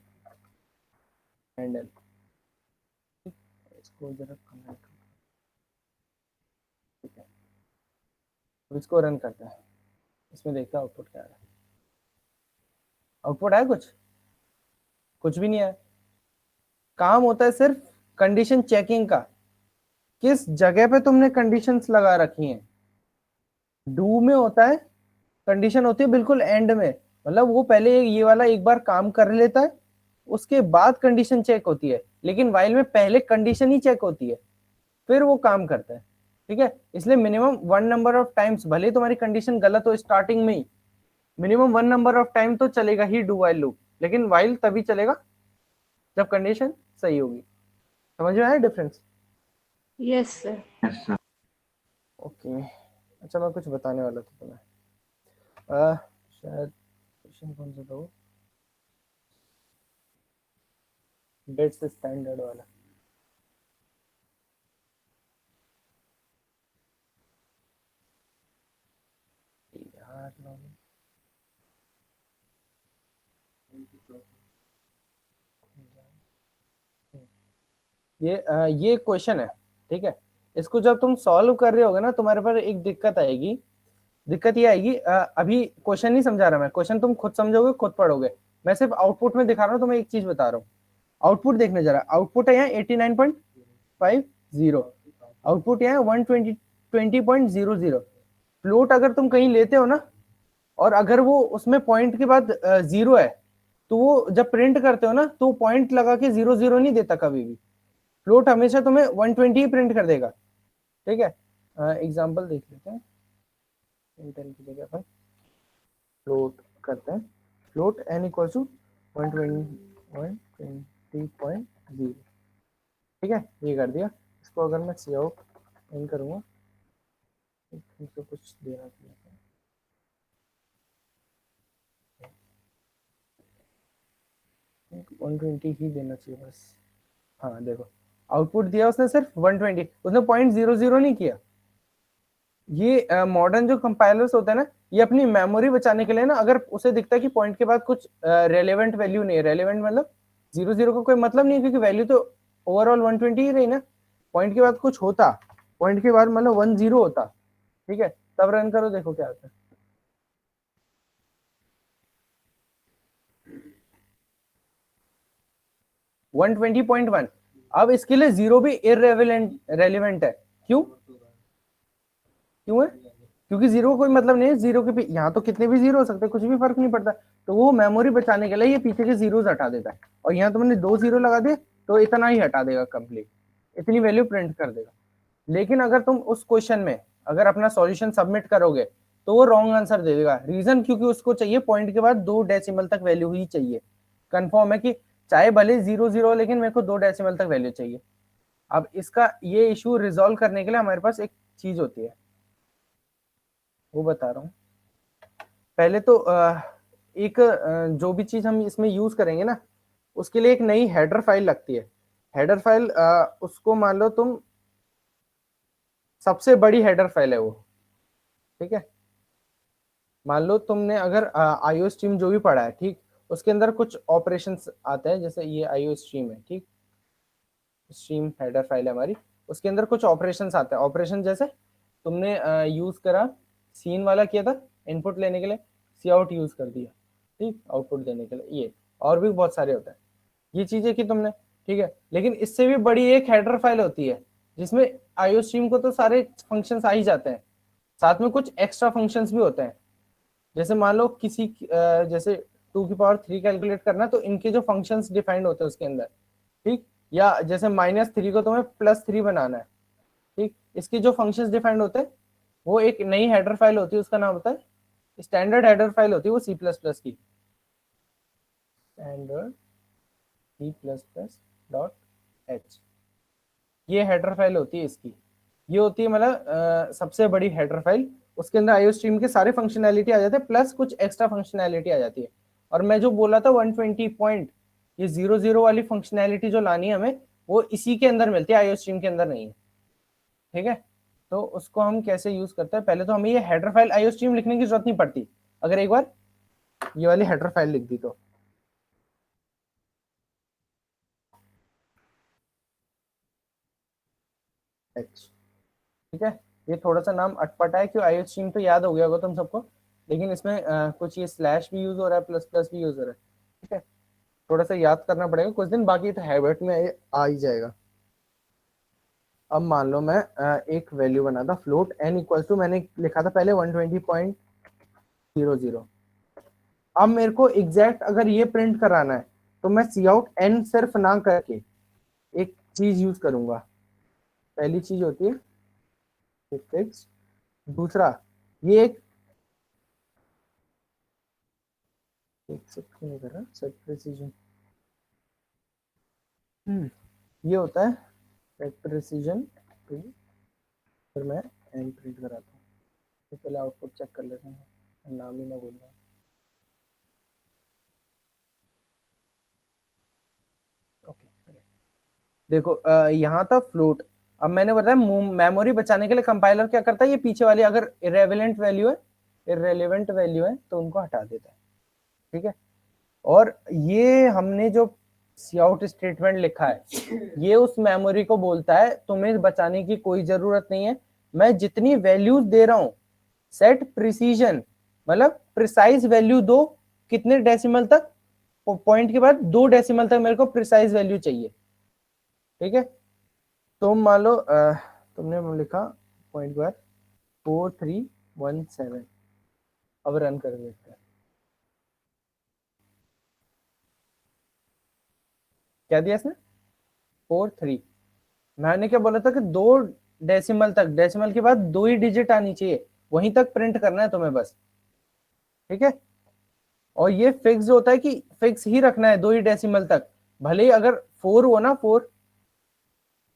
एंड n, इसको जरा कमेंट, ठीक है। अब इसको रन करते हैं, इसमें देखते हैं आउटपुट क्या आ रहा है। आउटपुट आया कुछ भी नहीं आया। काम होता है सिर्फ कंडीशन चेकिंग का, किस जगह पे तुमने कंडीशंस लगा रखी हैं। डू में होता है, कंडीशन होती है बिल्कुल एंड में, मतलब वो पहले ये वाला एक बार काम कर लेता है, उसके बाद कंडीशन चेक होती है। लेकिन वाइल में पहले कंडीशन ही चेक होती है, फिर वो काम करता है, ठीक है। इसलिए मिनिमम 1 नंबर ऑफ टाइम्स, भले तुम्हारी कंडीशन गलत हो स्टार्टिंग में ही, मिनिमम 1 नंबर ऑफ टाइम तो चलेगा ही डू वाइल लूप। लेकिन वाइल तभी चलेगा जब कंडीशन सही होगी। समझ में आया डिफरेंस? Yes sir. ओके, अच्छा मैं कुछ बताने वाला था तुम्हें, शायद क्वेश्चन कौन सा था वो, डेट्स स्टैंडर्ड वाला। यार ये क्वेश्चन है, ठीक है। इसको जब तुम सॉल्व कर रहे होगे ना, तुम्हारे पर एक दिक्कत आएगी। दिक्कत ये आएगी, अभी क्वेश्चन नहीं समझा रहा मैं, क्वेश्चन तुम खुद समझोगे, खुद पढ़ोगे। मैं सिर्फ आउटपुट में दिखा रहा हूँ, तुम्हें एक चीज बता रहा हूँ। आउटपुट देखने जरा, आउटपुट है यहाँ 89.50, आउटपुट यहाँ 120.00। फ्लोट अगर तुम कहीं लेते हो ना, और अगर वो उसमें पॉइंट के बाद 0 है, तो वो जब प्रिंट करते हो ना, तो पॉइंट लगा के 0 नहीं देता कभी भी। फ्लोट हमेशा तुम्हें 120 ही प्रिंट कर देगा, ठीक है। एग्जांपल देख लेते हैं, इंटेल की जगह पर फ्लोट करते हैं, फ्लोट n इक्वल टू 120.0, ठीक है। ये कर दिया। इसको अगर मैं सी आउट इन करूंगा, तो कुछ देना चाहिए, 120 ही देना चाहिए बस। हाँ देखो, आउटपुट दिया उसने सिर्फ 120, उसने 0.00 नहीं किया। ये मॉडर्न जो कंपाइलर्स होते हैं ना, ये अपनी मेमोरी बचाने के लिए ना, अगर उसे दिखता है कि पॉइंट के बाद कुछ रेलेवेंट वैल्यू नहीं है, रेलेवेंट मतलब 00 का कोई मतलब नहीं है, क्योंकि वैल्यू तो ओवरऑल 120 ही रही ना। पॉइंट के बाद कुछ होता, पॉइंट के बाद मतलब 10 होता, ठीक है, तब रन करो, देखो क्या आता है। वन 120.1। अब इसके लिए 0 भी रेलिवेंट है। क्यों है? क्योंकि 0 का कोई मतलब नहीं है, 0 के यहाँ तो कितने भी 0 हो सकते हैं, कुछ भी फर्क नहीं पड़ता। तो वो मेमोरी बचाने के लिए ये पीछे के 0s हटा देता है, और यहाँ तुमने 2 0 लगा दिए तो इतना ही हटा देगा कंप्लीट, इतनी वैल्यू प्रिंट कर देगा। लेकिन अगर तुम उस क्वेश्चन में अगर अपना सॉल्यूशन सबमिट करोगे, तो वो रॉन्ग आंसर दे देगा। रीजन, क्योंकि उसको चाहिए पॉइंट के बाद 2 डेसिमल तक वैल्यू ही चाहिए। कंफर्म है कि चाहे भले 0 0 लेकिन मेरे को 2 डेसिमल तक वैल्यू चाहिए। अब इसका ये इशू रिजॉल्व करने के लिए हमारे पास एक चीज होती है, वो बता रहा हूँ। पहले तो एक जो भी चीज हम इसमें यूज करेंगे ना, उसके लिए एक नई हेडर फाइल लगती है। हेडर फाइल उसको मान लो तुम सबसे बड़ी हेडर फाइल है वो, ठीक है। मान लो तुमने अगर आईओ स्ट्रीम जो भी पढ़ा है, ठीक, उसके अंदर कुछ ऑपरेशंस आते हैं, जैसे ये आईओ स्ट्रीम है, ठीक, स्ट्रीम हेडर फाइल है हमारी, उसके अंदर कुछ ऑपरेशंस आते हैं। ऑपरेशन जैसे तुमने यूज करा, सीन वाला किया था इनपुट लेने के लिए, सी आउट यूज कर दिया, ठीक, आउटपुट देने के लिए। ये और भी बहुत सारे होते हैं, ये चीजें की तुमने, ठीक है। लेकिन इससे भी बड़ी एक हेडर फाइल होती है जिसमें आईओ स्ट्रीम को तो सारे फंक्शंस आ ही जाते हैं, साथ में कुछ एक्स्ट्रा फंक्शंस भी होते हैं। जैसे मान लो किसी जैसे 2 की पावर 3 कैलकुलेट करना, तो इनके जो फंक्शंस डिफाइंड होते हैं उसके अंदर, ठीक, या जैसे -3 को तुम्हें +3 बनाना है, ठीक, इसके जो फंक्शंस डिफाइंड होते हैं वो एक नई हेडर फाइल होती है, उसका नाम होता है स्टैंडर्ड हेडर फाइल होती है, वो C++ की स्टैंडर्ड C++.h, ये हेडर फाइल होती है इसकी। ये होती है मतलब सबसे बड़ी हेडर फाइल, उसके अंदर आईओ स्ट्रीम के सारे फंक्शनैलिटी आ जाते हैं, प्लस कुछ एक्स्ट्रा फंक्शनैलिटी आ जाती है। और मैं जो बोला था 120 पॉइंट, ये 0 0 वाली फंक्शनैलिटी जो लानी है हमें, वो इसी के अंदर मिलती है, आईओ स्ट्रीम के अंदर नहीं है, ठीक है। तो उसको हम कैसे यूज करते हैं, पहले तो हमें ये हेडर फाइल आईओ स्ट्रीम लिखने की जरूरत नहीं पड़ती, अगर एक बार ये वाली हेडर फाइल लिख दी तो। ठीक है, ये थोड़ा सा नाम अटपटा है, क्यों आईओ स्ट्रीम तो याद हो गया होगा तुम सबको, लेकिन इसमें कुछ ये स्लैश भी यूज हो रहा है, ++ भी यूज हो रहा है, ठीक है। थोड़ा सा याद करना पड़ेगा कुछ दिन, बाकी तो हैबिट में आ ही जाएगा। अब मान लो मैं एक वैल्यू बना था फ्लोट n इक्वल टू, मैंने लिखा था पहले 120.00। अब मेरे को एग्जैक्ट अगर ये प्रिंट कराना है तो मैं सी आउट n सिर्फ ना करके एक चीज यूज करूंगा। पहली चीज होती है फिक्स, दूसरा ये एक नहीं कर रहा सेट प्रिसीजन, ये होता है सेट प्रिसीजन, फिर मैं n प्रिंट कराता हूँ। तो पहले आउटपुट चेक कर लेते हैं, नाम ही ना बोल रहा। देखो यहाँ था फ्लोट। अब मैंने बताया मेमोरी बचाने के लिए कंपाइलर क्या करता है, ये पीछे वाली अगर इरेलेवेंट वैल्यू है तो उनको हटा देता है, ठीक है। और ये हमने जो सी आउट स्टेटमेंट लिखा है, ये उस मेमोरी को बोलता है तुम्हें बचाने की कोई जरूरत नहीं है, मैं जितनी वैल्यूज दे रहा हूं सेट प्रिसीजन, मतलब प्रिसाइज वैल्यू दो, कितने डेसिमल तक, पॉइंट के बाद 2 डेसिमल तक मेरे को प्रिसाइज वैल्यू चाहिए, ठीक है। तो मान लो तुमने लिखा पॉइंट के बाद 4317, अब रन कर देखते हैं क्या दिया इसने, 43। मैंने क्या बोला था कि 2 डेसिमल तक, डेसिमल के बाद 2 ही डिजिट आनी चाहिए, वहीं तक प्रिंट करना है तुम्हें बस, ठीक है। और ये फिक्स होता है कि फिक्स ही रखना है 2 ही डेसिमल तक, भले ही अगर 4 हो ना, 4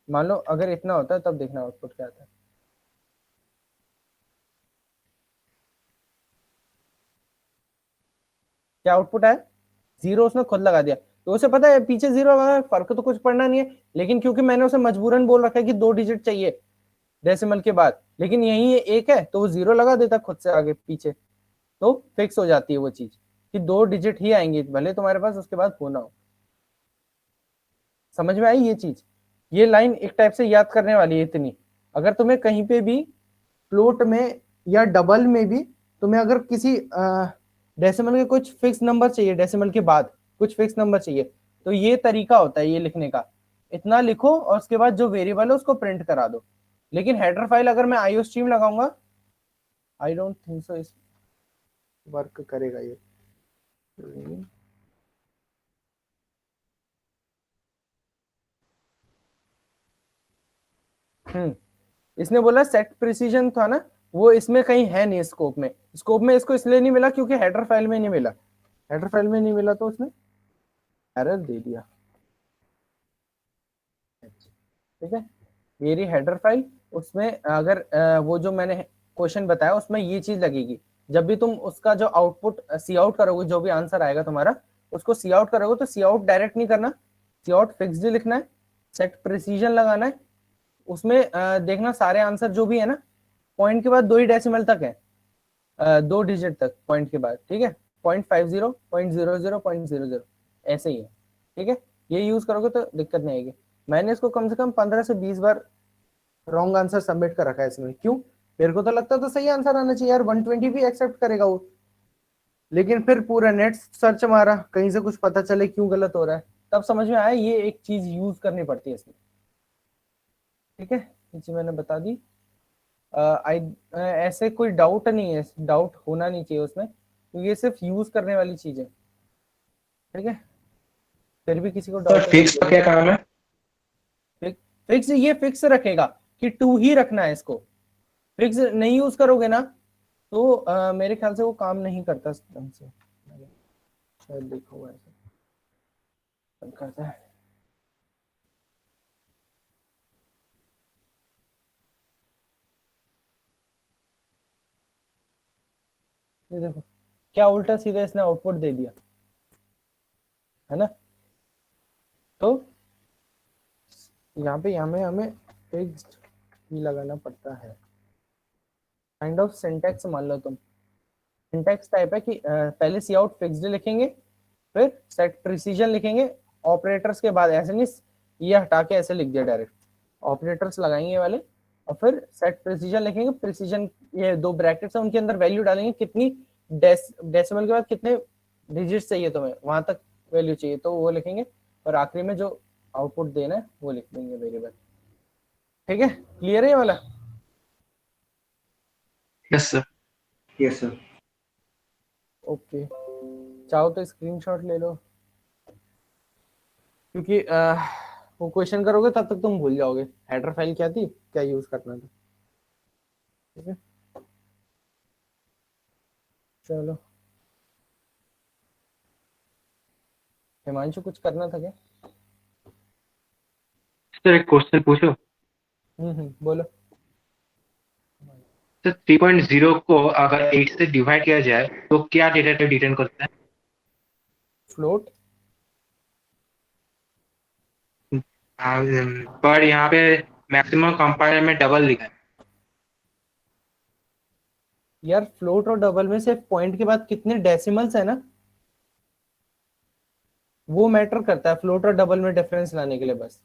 मान लो अगर इतना होता है तब देखना आउटपुट क्या आता है। क्या आउटपुट आया, 0 उसने खुद लगा दिया, तो उसे पता है पीछे 0 लगा, फर्क तो कुछ पड़ना नहीं है, लेकिन क्योंकि मैंने उसे मजबूरन बोल रखा है कि 2 डिजिट चाहिए डेसिमल के बाद, लेकिन यही एक है तो वो 0 लगा देता खुद से आगे पीछे, तो फिक्स हो जाती है वो चीज कि 2 डिजिट ही आएंगे, भले तुम्हारे पास उसके बाद होना हो। समझ में आई ये चीज, ये लाइन एक टाइप से याद करने वाली है इतनी। अगर तुम्हें कहीं पे भी फ्लोट में या डबल में भी तुम्हें अगर किसी डेसिमल के कुछ फिक्स नंबर चाहिए, डेसिमल के बाद कुछ फिक्स नंबर चाहिए, तो ये तरीका होता है ये लिखने का, इतना लिखो और उसके बाद जो वेरिएबल है उसको प्रिंट करा दो। लेकिन हेडर फाइल अगर मैं आईओ स्ट्रीम लगाऊंगा, आई डोंट थिंक सो इस वर्क करेगा ये। इसने बोला सेट प्रिसीजन था ना, वो इसमें कहीं है नहीं स्कोप में, स्कोप में इसको इसलिए नहीं मिला क्योंकि हेडर फाइल में नहीं मिला, हेडर फाइल में नहीं मिला तो उसने एरर दे दिया। ठीक है, मेरी हेडर फाइल, उसमें अगर वो जो मैंने क्वेश्चन बताया उसमें ये चीज लगेगी, जब भी तुम उसका जो आउटपुट सी आउट करोगे, जो भी आंसर आएगा तुम्हारा उसको सी आउट करोगे तो सी आउट डायरेक्ट नहीं करना, सी आउट फिक्स्ड लिखना है, सेट प्रिसीजन लगाना है, उसमें देखना सारे आंसर जो भी है ना पॉइंट के बाद 2 ही डेसिमल तक है, 2 डिजिट तक पॉइंट के बाद। ठीक है, 0.50, 0.00, 0.00 ऐसे ही है। ठीक है, ये यूज करोगे तो दिक्कत नहीं आएगी। मैंने इसको कम से कम 15 से 20 बार रॉन्ग आंसर सबमिट कर रखा है इसमें। क्यों? मेरे को तो लगता तो सही आंसर आना चाहिए यार, 120 भी एक्सेप्ट करेगा वो, लेकिन फिर पूरा नेट सर्च मारा कहीं से कुछ पता चले क्यों गलत हो रहा है, तब समझ में आया ये एक चीज यूज करनी पड़ती है इसमें। ठीक है, ये चीज मैंने बता दी। ऐसे कोई डाउट नहीं है, डाउट होना नहीं चाहिए उसमें, क्योंकि ये सिर्फ यूज करने वाली चीज है। ठीक है, फिर भी किसी को डाउट फिक्स का क्या काम है? फिक्स ये फिक्स रखेगा कि 2 ही रखना है इसको, फिक्स नहीं यूज करोगे ना तो मेरे ख्याल से वो काम नहीं करता ढंग से, शायद देखो ऐसा करता है। ये देखो क्या उल्टा सीधा इसने आउटपुट दे दिया है ना। तो यहाँ पे हमें फिक्स्ड ही लगाना पड़ता है। काइंड ऑफ सिंटैक्स मान लो तुम, सिंटैक्स टाइप है कि पहले सी आउट फिक्स्ड लिखेंगे, फिर सेट प्रिसीजन लिखेंगे, ऑपरेटर्स के बाद ऐसे नहीं ये हटा के ऐसे लिख दिया डायरेक्ट, ऑपरेटर्स लगाएंगे वाले, और फिर सेट प्रिसीजन लिखेंगे। प्रिसीजन ये 2 ब्रैकेट्स है, उनके अंदर वैल्यू डालेंगे कितनी डेसिमल के बाद कितने डिजिट चाहिए तुम्हें, वहां तक वैल्यू चाहिए तो वो लिखेंगे, और आखिरी में जो आउटपुट देना है वो लिख देंगे वेरिएबल। ठीक है, क्लियर है ये वाला? Yes sir. Yes sir. Okay, चाहो तो स्क्रीनशॉट ले लो, क्योंकि वो क्वेश्चन करोगे तब तक तुम भूल जाओगे हेडर फाइल क्या थी, क्या यूज करना था। ठीक है, चलो हिमांशु कुछ करना था क्या? सर एक क्वेश्चन पूछो। बोलो। तो 3.0 को अगर 8 से डिवाइड किया जाए तो क्या डेटा टाइप रिटर्न करता है? फ्लोट। पर यहाँ पे मैक्सिमम कंपाइलर में डबल लिखा है। यार फ्लोट और डबल में सिर्फ पॉइंट के बाद कितने डेसिमल्स है ना वो मैटर करता है, फ्लोट और डबल में डिफरेंस लाने के लिए बस।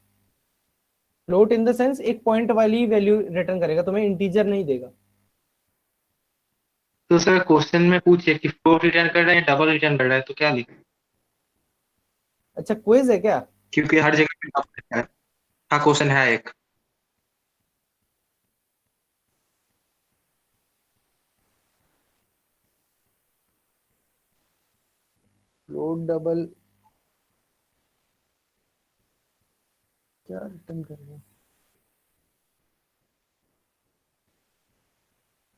फ्लोट इन द सेंस एक पॉइंट वाली वैल्यू रिटर्न करेगा, तुम्हें इंटीजर नहीं देगा। तो सर क्वेश्चन में पूछिए कि फ्लोट रिटर्न कर रहा है या डबल रिटर्न कर रहा है तो क्या लिखे? अच्छा क्विज है क्या? क्योंकि हर जगह पे double लिखा है। हाँ क्वेश्चन है एक। फ्लोट डबल क्या रिटर्न करेगा?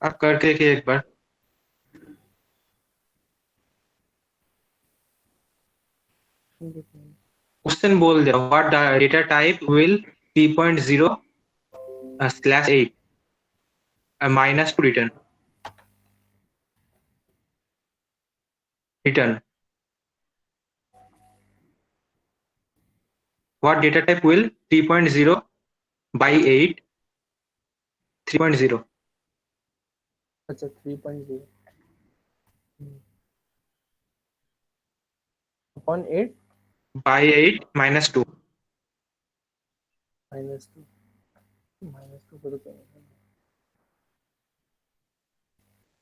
आप करके देखिए एक बार। क्वेश्चन बोल दिया what data type will 3.0 /8 -2 return what data type will 3.0 by 8 3.0 अच्छा 3.0 upon 8 by 8 -2 -2 को तो क्या है?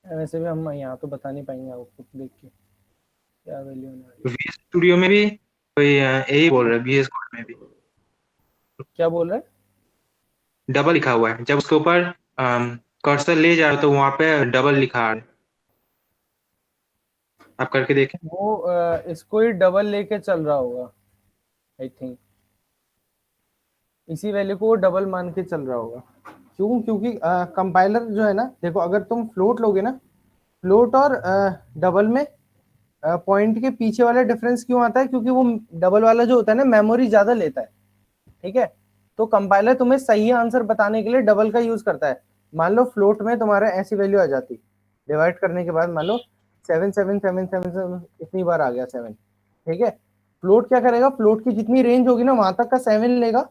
वैसे भी हम यहाँ तो बता नहीं पाएंगे आउटपुट देख के क्या वैल्यू होने वाली है। VS स्टूडियो में भी कोई यही बोल रहा है, VS कोड में भी क्या बोल रहा है? डबल लिखा हुआ है, जब उसके ऊपर कर्सर ले जाओ तो वहां पे डबल लिखा है। आप करके देखें। वो इसको ही डबल लेके चल रहा होगा आई थिंक, इसी वैल्यू को वो डबल मान के चल रहा होगा। क्यों? क्योंकि कंपाइलर जो है ना, देखो अगर तुम फ्लोट लोगे ना, फ्लोट और डबल में पॉइंट के पीछे वाला डिफरेंस क्यों आता है, क्योंकि वो डबल वाला जो होता है ना मेमोरी ज्यादा लेता है, ठीक है। तो कंपाइलर तुम्हें सही आंसर बताने के लिए डबल का यूज करता है। मान लो फ्लोट में तुम्हारा ऐसी वैल्यू आ जाती, डिवाइड करने के बाद मान लो 7 इतनी बार आ गया 7, ठीक है। फ्लोट क्या करेगा, फ्लोट की जितनी रेंज होगी ना वहां तक का 7 लेगा,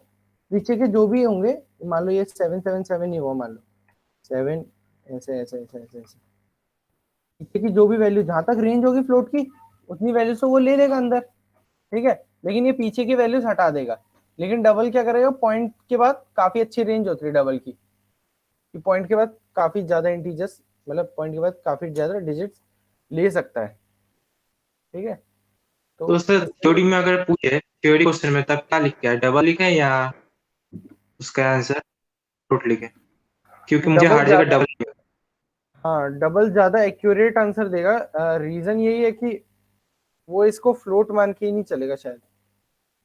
पीछे के जो भी होंगे, मान लो ये 7 ही हुआ, मान लो 7 ऐसे ऐसे ऐसे ऐसे ऐसे, पीछे की जो भी वैल्यू जहां तक रेंज होगी फ्लोट की उतनी वैल्यू से वो ले लेगा अंदर, ठीक है। लेकिन ये पीछे की वैल्यूज हटा देगा। लेकिन डबल क्या करेगा, पॉइंट के बाद काफी अच्छी रेंज होती है डबल की, कि पॉइंट के बाद काफी ज्यादा इंटीजर्स, मतलब पॉइंट के बाद काफी ज्यादा डिजिट्स ले सकता है, ठीक है। तो सर थ्योरी में अगर पूछे, थ्योरी क्वेश्चन में, तब क्या लिखे है, डबल लिखे है या उसका आंसर फ्लोट लिखे? क्योंकि मुझे डबल हर जगह ज्यादा, डबल। हाँ डबल ज्यादा एक्यूरेट आंसर देगा। रीजन यही है कि वो इसको फ्लोट मान के ही नहीं चलेगा शायद,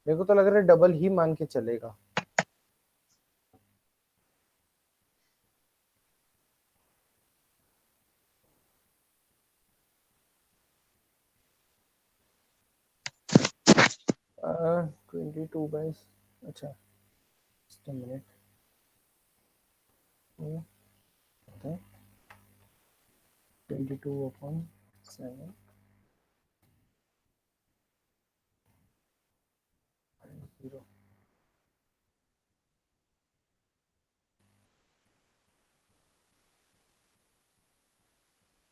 मेरे को तो लग रहा है डबल ही मान के चलेगा। uh, 22 बाई, अच्छा just a minute, 22/7 0।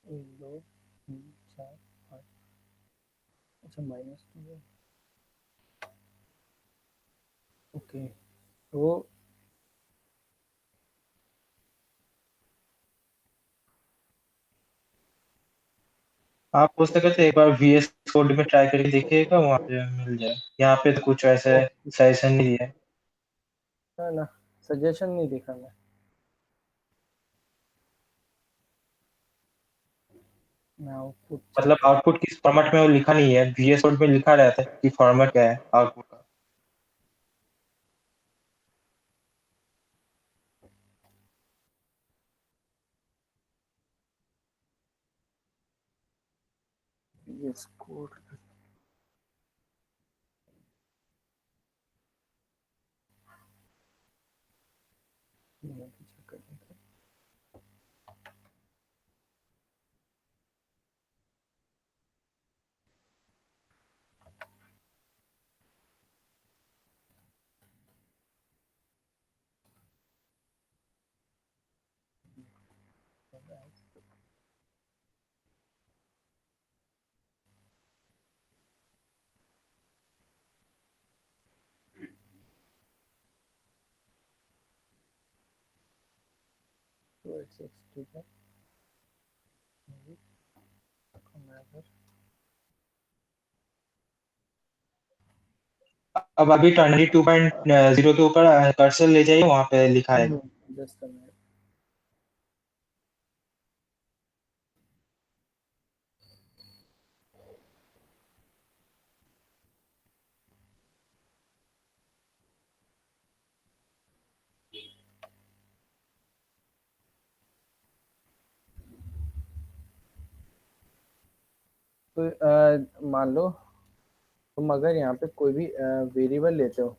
एक दो तीन चार पाँच, अच्छा -2 है, ओके। तो आप हो सके तो एक बार VS कोड में ट्राई करके देखिएगा, वहाँ पे मिल जाए। यहाँ पे तो कुछ ऐसे सजेशन नहीं दिया है। ना ना, सजेशन नहीं देखा मैं, आउटपुट चेक मतलब आउटपुट किस फॉर्मेट में वो लिखा नहीं है, VS कोड में लिखा रहता है कि फॉर्मेट क्या है आउटपुट का। VS कोड, चेक कर लेते हैं। तो ठीक है, अब अभी 22.0 के ऊपर कर्सर ले जाइए, वहाँ पे लिखा है। जस्ट अ मिनट, तो मान लो तुम अगर यहाँ पे कोई भी वेरिएबल लेते हो,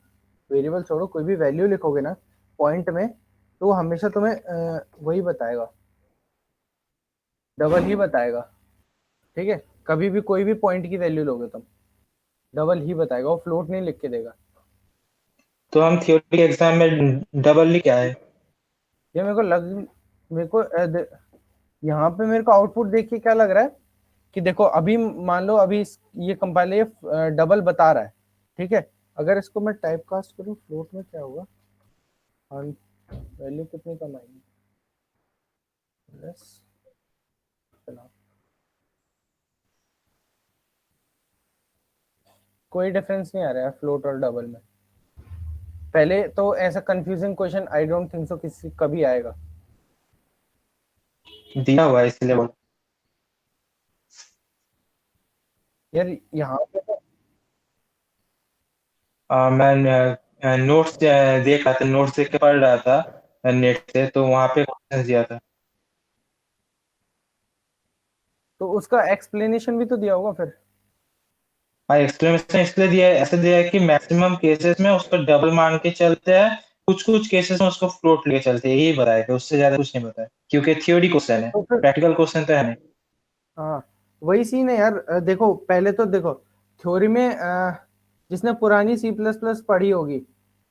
वेरिएबल छोड़ो, कोई भी वैल्यू लिखोगे ना पॉइंट में, तो वो हमेशा तुम्हें वही बताएगा, डबल ही बताएगा, ठीक है। कभी भी कोई भी पॉइंट की वैल्यू लोगे तुम, डबल ही बताएगा, वो फ्लोट नहीं लिख के देगा। तो हम थ्योरी एग्जाम में डबल लिख आए। ये मेरे को यहाँ पे मेरे को आउटपुट देख के क्या लग रहा है कि देखो अभी मान लो अभी ये कंपाइलर ये डबल बता रहा है, ठीक है। अगर इसको मैं टाइप कास्ट करूँ फ्लोट में क्या होगा, वैल्यू कितनी कम आएगी, प्लस, कोई डिफरेंस नहीं आ रहा है फ्लोट और डबल में। पहले तो ऐसा confusing question I don't think so किसी कभी आएगा। दिया हुआ है इसलिए बोल। यार यहाँ पे तो मैं नोट्स देख रहा था, नोट्स देख के पढ़ रहा था नेट से, तो वहाँ पे क्वेश्चन दिया था। उसका एक्सप्लेनेशन भी तो दिया होगा फिर। हाँ, एक्सक्लेमेशन इसलिए दिया है, ऐसे दिया है कि मैक्सिमम केसेस में उसको डबल मान के चलते हैं, कुछ केसेस में उसको फ्लोट लेके चलते हैं, यही बताया, कि उससे ज्यादा कुछ नहीं बताया, क्योंकि थ्योरी क्वेश्चन है, तो फिर प्रैक्टिकल क्वेश्चन तो है नहीं। हाँ वही सीन है यार। देखो पहले तो देखो थ्योरी में जिसने पुरानी सी प्लस प्लस पढ़ी होगी,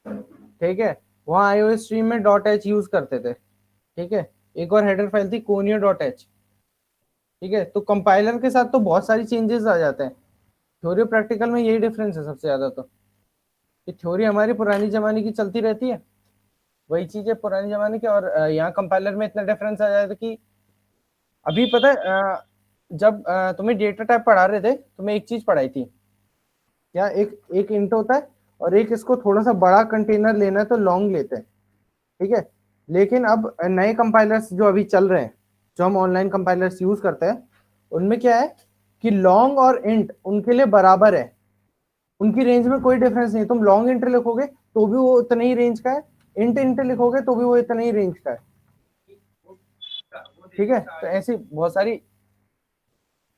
ठीक है, वहाँ आईओएस स्ट्रीम में डॉट एच यूज करते थे, ठीक है। एक और हेडर फाइल थी कोनियो डॉट एच, ठीक है। तो कंपाइलर के साथ तो बहुत सारी चेंजेस आ जाते हैं। थ्योरी प्रैक्टिकल में यही डिफरेंस है सबसे ज्यादा, तो कि थ्योरी हमारी पुरानी जमाने की चलती रहती है, वही चीज है पुरानी जमाने की, और यहाँ कंपाइलर में इतना डिफरेंस आ जाता है कि अभी पता है जब तुम्हें डेटा टाइप पढ़ा रहे थे, तुम्हें एक चीज पढ़ाई थी क्या, एक एक इंट होता है और एक इसको थोड़ा सा बड़ा कंटेनर लेना है तो लॉन्ग लेते हैं, ठीक है। लेकिन अब नए कंपाइलर्स जो अभी चल रहे हैं, जो हम ऑनलाइन कंपाइलर्स यूज करते हैं, उनमें क्या है कि लॉन्ग और इंट उनके लिए बराबर है, उनकी रेंज में कोई डिफरेंस नहीं। तुम लॉन्ग इंट लिखोगे तो भी वो उतने ही रेंज का है, इंट इंट लिखोगे तो भी वो इतने ही रेंज का है, ठीक है। तो ऐसी बहुत सारी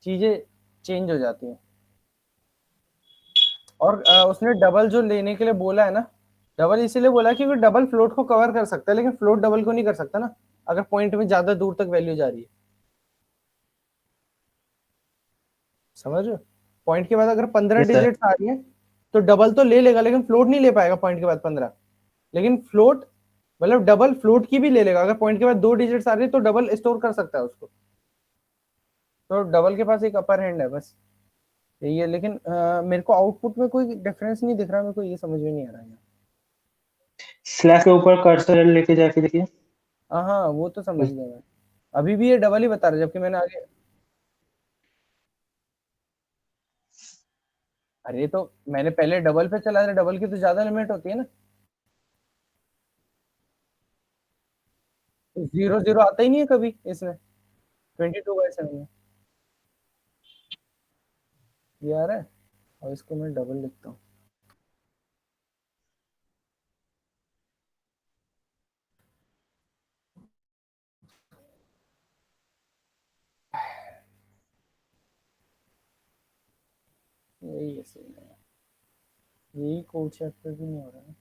चीजें चेंज हो जाती हैं। और उसने डबल जो लेने के लिए बोला है ना, डबल इसीलिए बोला है क्योंकि डबल फ्लोट को कवर कर सकता है, लेकिन फ्लोट डबल को नहीं कर सकता ना, अगर पॉइंट में ज्यादा दूर तक वैल्यू जा रही है, समझ रहे हो। पॉइंट के बाद अगर 15 यस सर। डिजिट्स आ रही है तो डबल तो ले लेगा, लेकिन फ्लोट नहीं ले पाएगा पॉइंट के बाद 15। लेकिन फ्लोट मतलब डबल फ्लोट की भी ले लेगा, अगर पॉइंट के बाद 2 डिजिट्स आ रही है तो डबल स्टोर कर सकता है उसको। तो डबल के पास एक अपर हैंड है, बस यही है। लेकिन मेरे को आउटपुट में कोई डिफरेंस नहीं दिख रहा, मेरे को ये समझ में नहीं आ रहा है। स्लैश के ऊपर कर्सर लेके जाके देखिए। हाँ हाँ वो तो समझ गया मैं, अभी भी ये डबल ही बता रहा है, जबकि मैंने आगे, अरे तो मैंने पहले डबल पे चला था, डबल की तो ज्यादा लिमिट होती है ना, 0 0 आता ही नहीं है कभी इसमें 22/7 में, ये आ रहा है। और इसको मैं डबल लिखता हूँ, यही है सही है। यही कोड चैप्टर भी नहीं हो रहा है,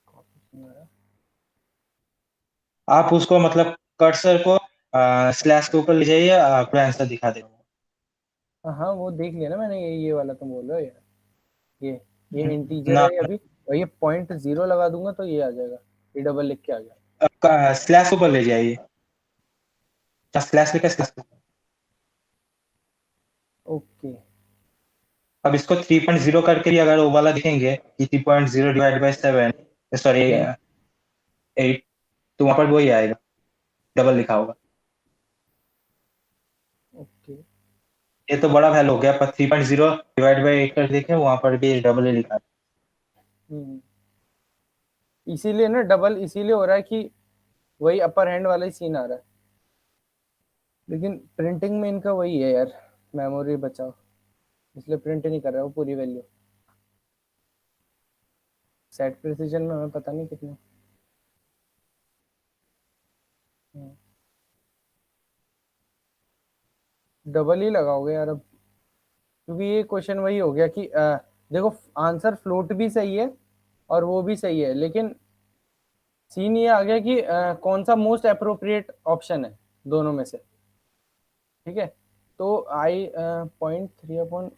कॉपी नहीं हो रहा। आप उसको मतलब कर्सर को स्लैश के ऊपर ले जाइए, आपको आंसर दिखा देगा। हाँ हाँ वो देख लिया ना मैंने, ये वाला तुम बोल रहे हो यार, ये इंटीजर ना, है अभी, और ये .0 लगा दूंगा तो ये आ जाएगा, ये डबल लिख के आ गया। स्लैश के ऊपर ले जाइए, स्लैश लिखा स्लैश। ओके अब इसको 3.0 करके भी अगर वो वाला देखेंगे कि 3.0 डिवाइड बाय 7, सॉरी 8, तो वहां पर वही आएगा, डबल लिखा होगा। ओके। ये तो बड़ा वैल्यू हो गया, पर 3.0 डिवाइड बाय 8 कर देखें, वहां पर भी डबल ही लिखा है। इसीलिए ना डबल इसीलिए हो रहा है कि वही अपर हैंड वाला ही सीन आ रहा है, लेकिन प्रिंटिंग में इनका वही है यार, मेमोरी बचाओ, इसलिए प्रिंट नहीं कर रहा वो पूरी वैल्यू। सेट प्रिसीजन में हमें पता नहीं कितने। डबल ही लगाओगे यार अब, क्योंकि ये क्वेश्चन वही हो गया कि देखो आंसर फ्लोट भी सही है और वो भी सही है, लेकिन सीन ये आ गया कि कौन सा मोस्ट अप्रोप्रिएट ऑप्शन है दोनों में से, ठीक है। तो आई 0.3/3.0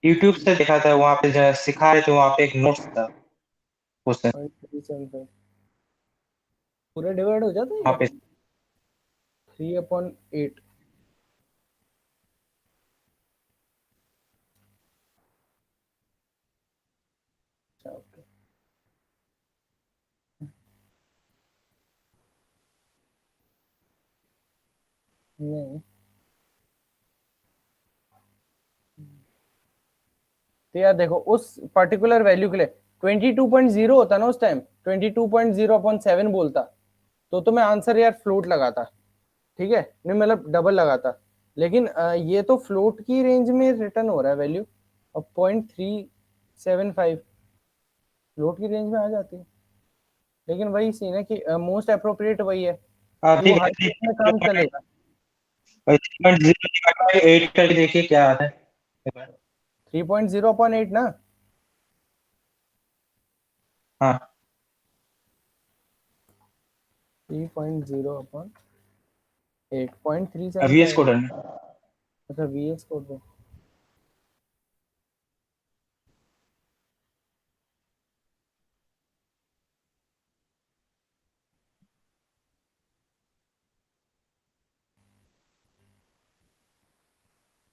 यूट्यूब से देखा था, वहां पे जो सिखा रहे थे, वहां पे एक नोट्स था क्वेश्चन, 0.375 पूरा डिवाइड हो जाता है वहां क्या पे 3/8? अच्छा ओके, नहीं तो यार देखो उस पर्टिकुलर वैल्यू के लिए 22.0 होता ना उस टाइम, 22.0/7 बोलता, तो मैं आंसर यार फ्लोट लगाता, ठीक है, नहीं मतलब डबल लगाता। लेकिन ये तो फ्लोट की रेंज में रिटर्न हो रहा है वैल्यू, और 0.375 फ्लोट की रेंज में आ जाती है, लेकिन वही सीन है कि मोस्ट अप्रोप्रिएट वही है। वो ठीक हर है केस में काम चलेगा। 3.0/8 करके देखिए क्या आता है। 3.0/8 ना? हाँ 3.0/8 0.37 VS आएगा। कोड है। अच्छा VS कोड पे।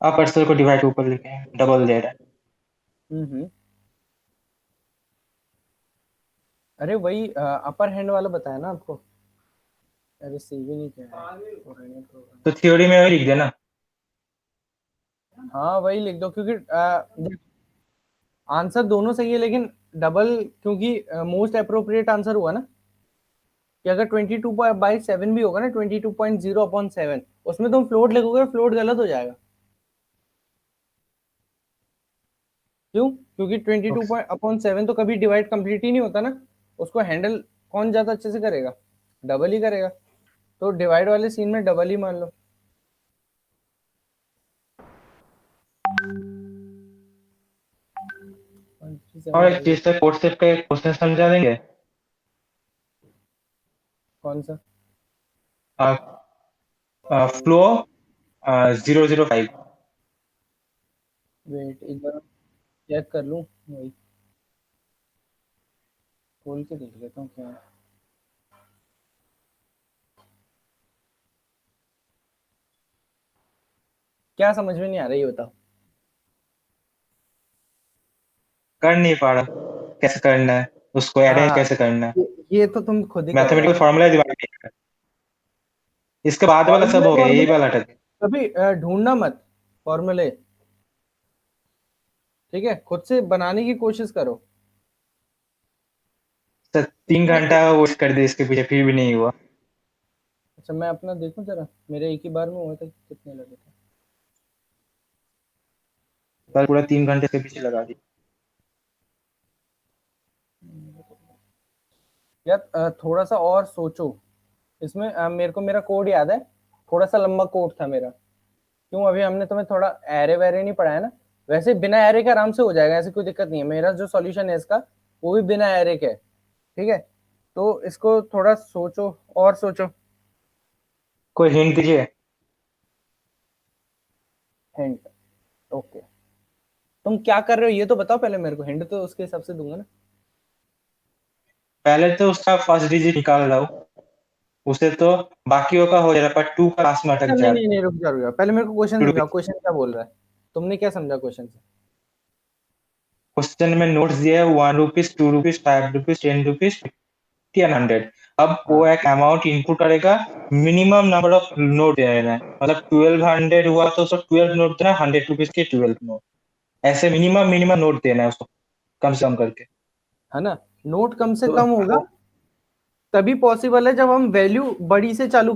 आप पर्सन को डिवाइड ऊपर लिखे डबल दे रहा है। हम्म। अरे वही अपर हैंड वाला बताया ना आपको। अरे सीवी नहीं क्या है तो थ्योरी में वही लिख देना। हाँ वही लिख दो, क्योंकि आंसर दोनों सही है, लेकिन डबल, क्योंकि मोस्ट अप्रोप्रिएट आंसर हुआ ना कि अगर 22/7 भी होगा ना, 22.0/7, उसमें तुम फ्लोट लिखोगे, फ्लोट गलत हो जाएगा। क्यों? क्योंकि 22/7 तो कभी डिवाइड कंप्लीट ही नहीं होता ना, उसको हैंडल कौन ज्यादा अच्छे से करेगा? डबल ही करेगा। तो डिवाइड वाले सीन में डबल ही मान लो। और एक चीज से कोड सेट का एक क्वेश्चन समझा देंगे। कौन सा? फ्लो 005। वेट एक बार चेक कर लूं, वही खोल के देख लेता हूँ क्या है। क्या समझ में नहीं आ रहा, ये बताओ। कर नहीं पा रहा, कैसे करना है उसको, अरेंज हाँ कैसे करना है। ये तो तुम खुद ही कर रहे मैथमेटिकल हो। फॉर्मूला दिमाग, इसके बाद वाला सब हो गया, यही वाला अटक। कभी ढूंढना मत फॉर्मूले, ठीक है? खुद से बनाने की कोशिश करो। 3 घंटा वेस्ट कर दिया इसके पीछे, फिर भी नहीं हुआ। अच्छा मैं अपना देखूं जरा, मेरे एक ही बार में हुआ था, कितने लगे थे? कल पूरा 3 घंटे इसके पीछे लगा दी। यार थोड़ा सा और सोचो इसमें। मेरे को मेरा कोड याद है, थोड़ा सा लंबा कोड था मेरा। क्यों? अभी हमने तुम्हें थोड़ा एरे वेरे नहीं पढ़ाया ना। वैसे बिना एरे के आराम से हो जाएगा, ऐसी कोई दिक्कत नहीं है। मेरा जो सॉल्यूशन है इसका, वो भी बिना एरे के है, ठीक है? तो इसको थोड़ा सोचो और सोचो। कोई हिंट दीजिए। हिंट? ओके, तुम क्या कर रहे हो ये तो बताओ पहले मेरे को, हिंट तो उसके हिसाब से दूंगा ना। पहले तो उसका फर्स्ट डिजिट निकाल रहा हूँ, उसे तो बाकियों का हो जा रहा है, पर 2 का लास्ट में अटक जा नहीं रहा नहीं नहीं, रुक जा, पहले मेरे को क्वेश्चन है। समझाओ, क्वेश्चन क्या बोल रहा है? तुमने क्या समझा क्वेश्चन से? क्वेश्चन में नोट्स दिए है 1 rupees, 2 rupees, 5 rupees, 10 rupees, 50 and 100। अब वो एक अमाउंट इनपुट करेगा, मिनिमम नंबर ऑफ नोट देना है, मतलब 1200 हुआ तो उसको 12 नोट देना, 100 रुपीज के 12 नोट, ऐसे मिनिमम नोट देना है उसको, कम से कम करके। है ना? नोट कम से तो कम होगा तभी पॉसिबल है जब हम वैल्यू बड़ी से चालू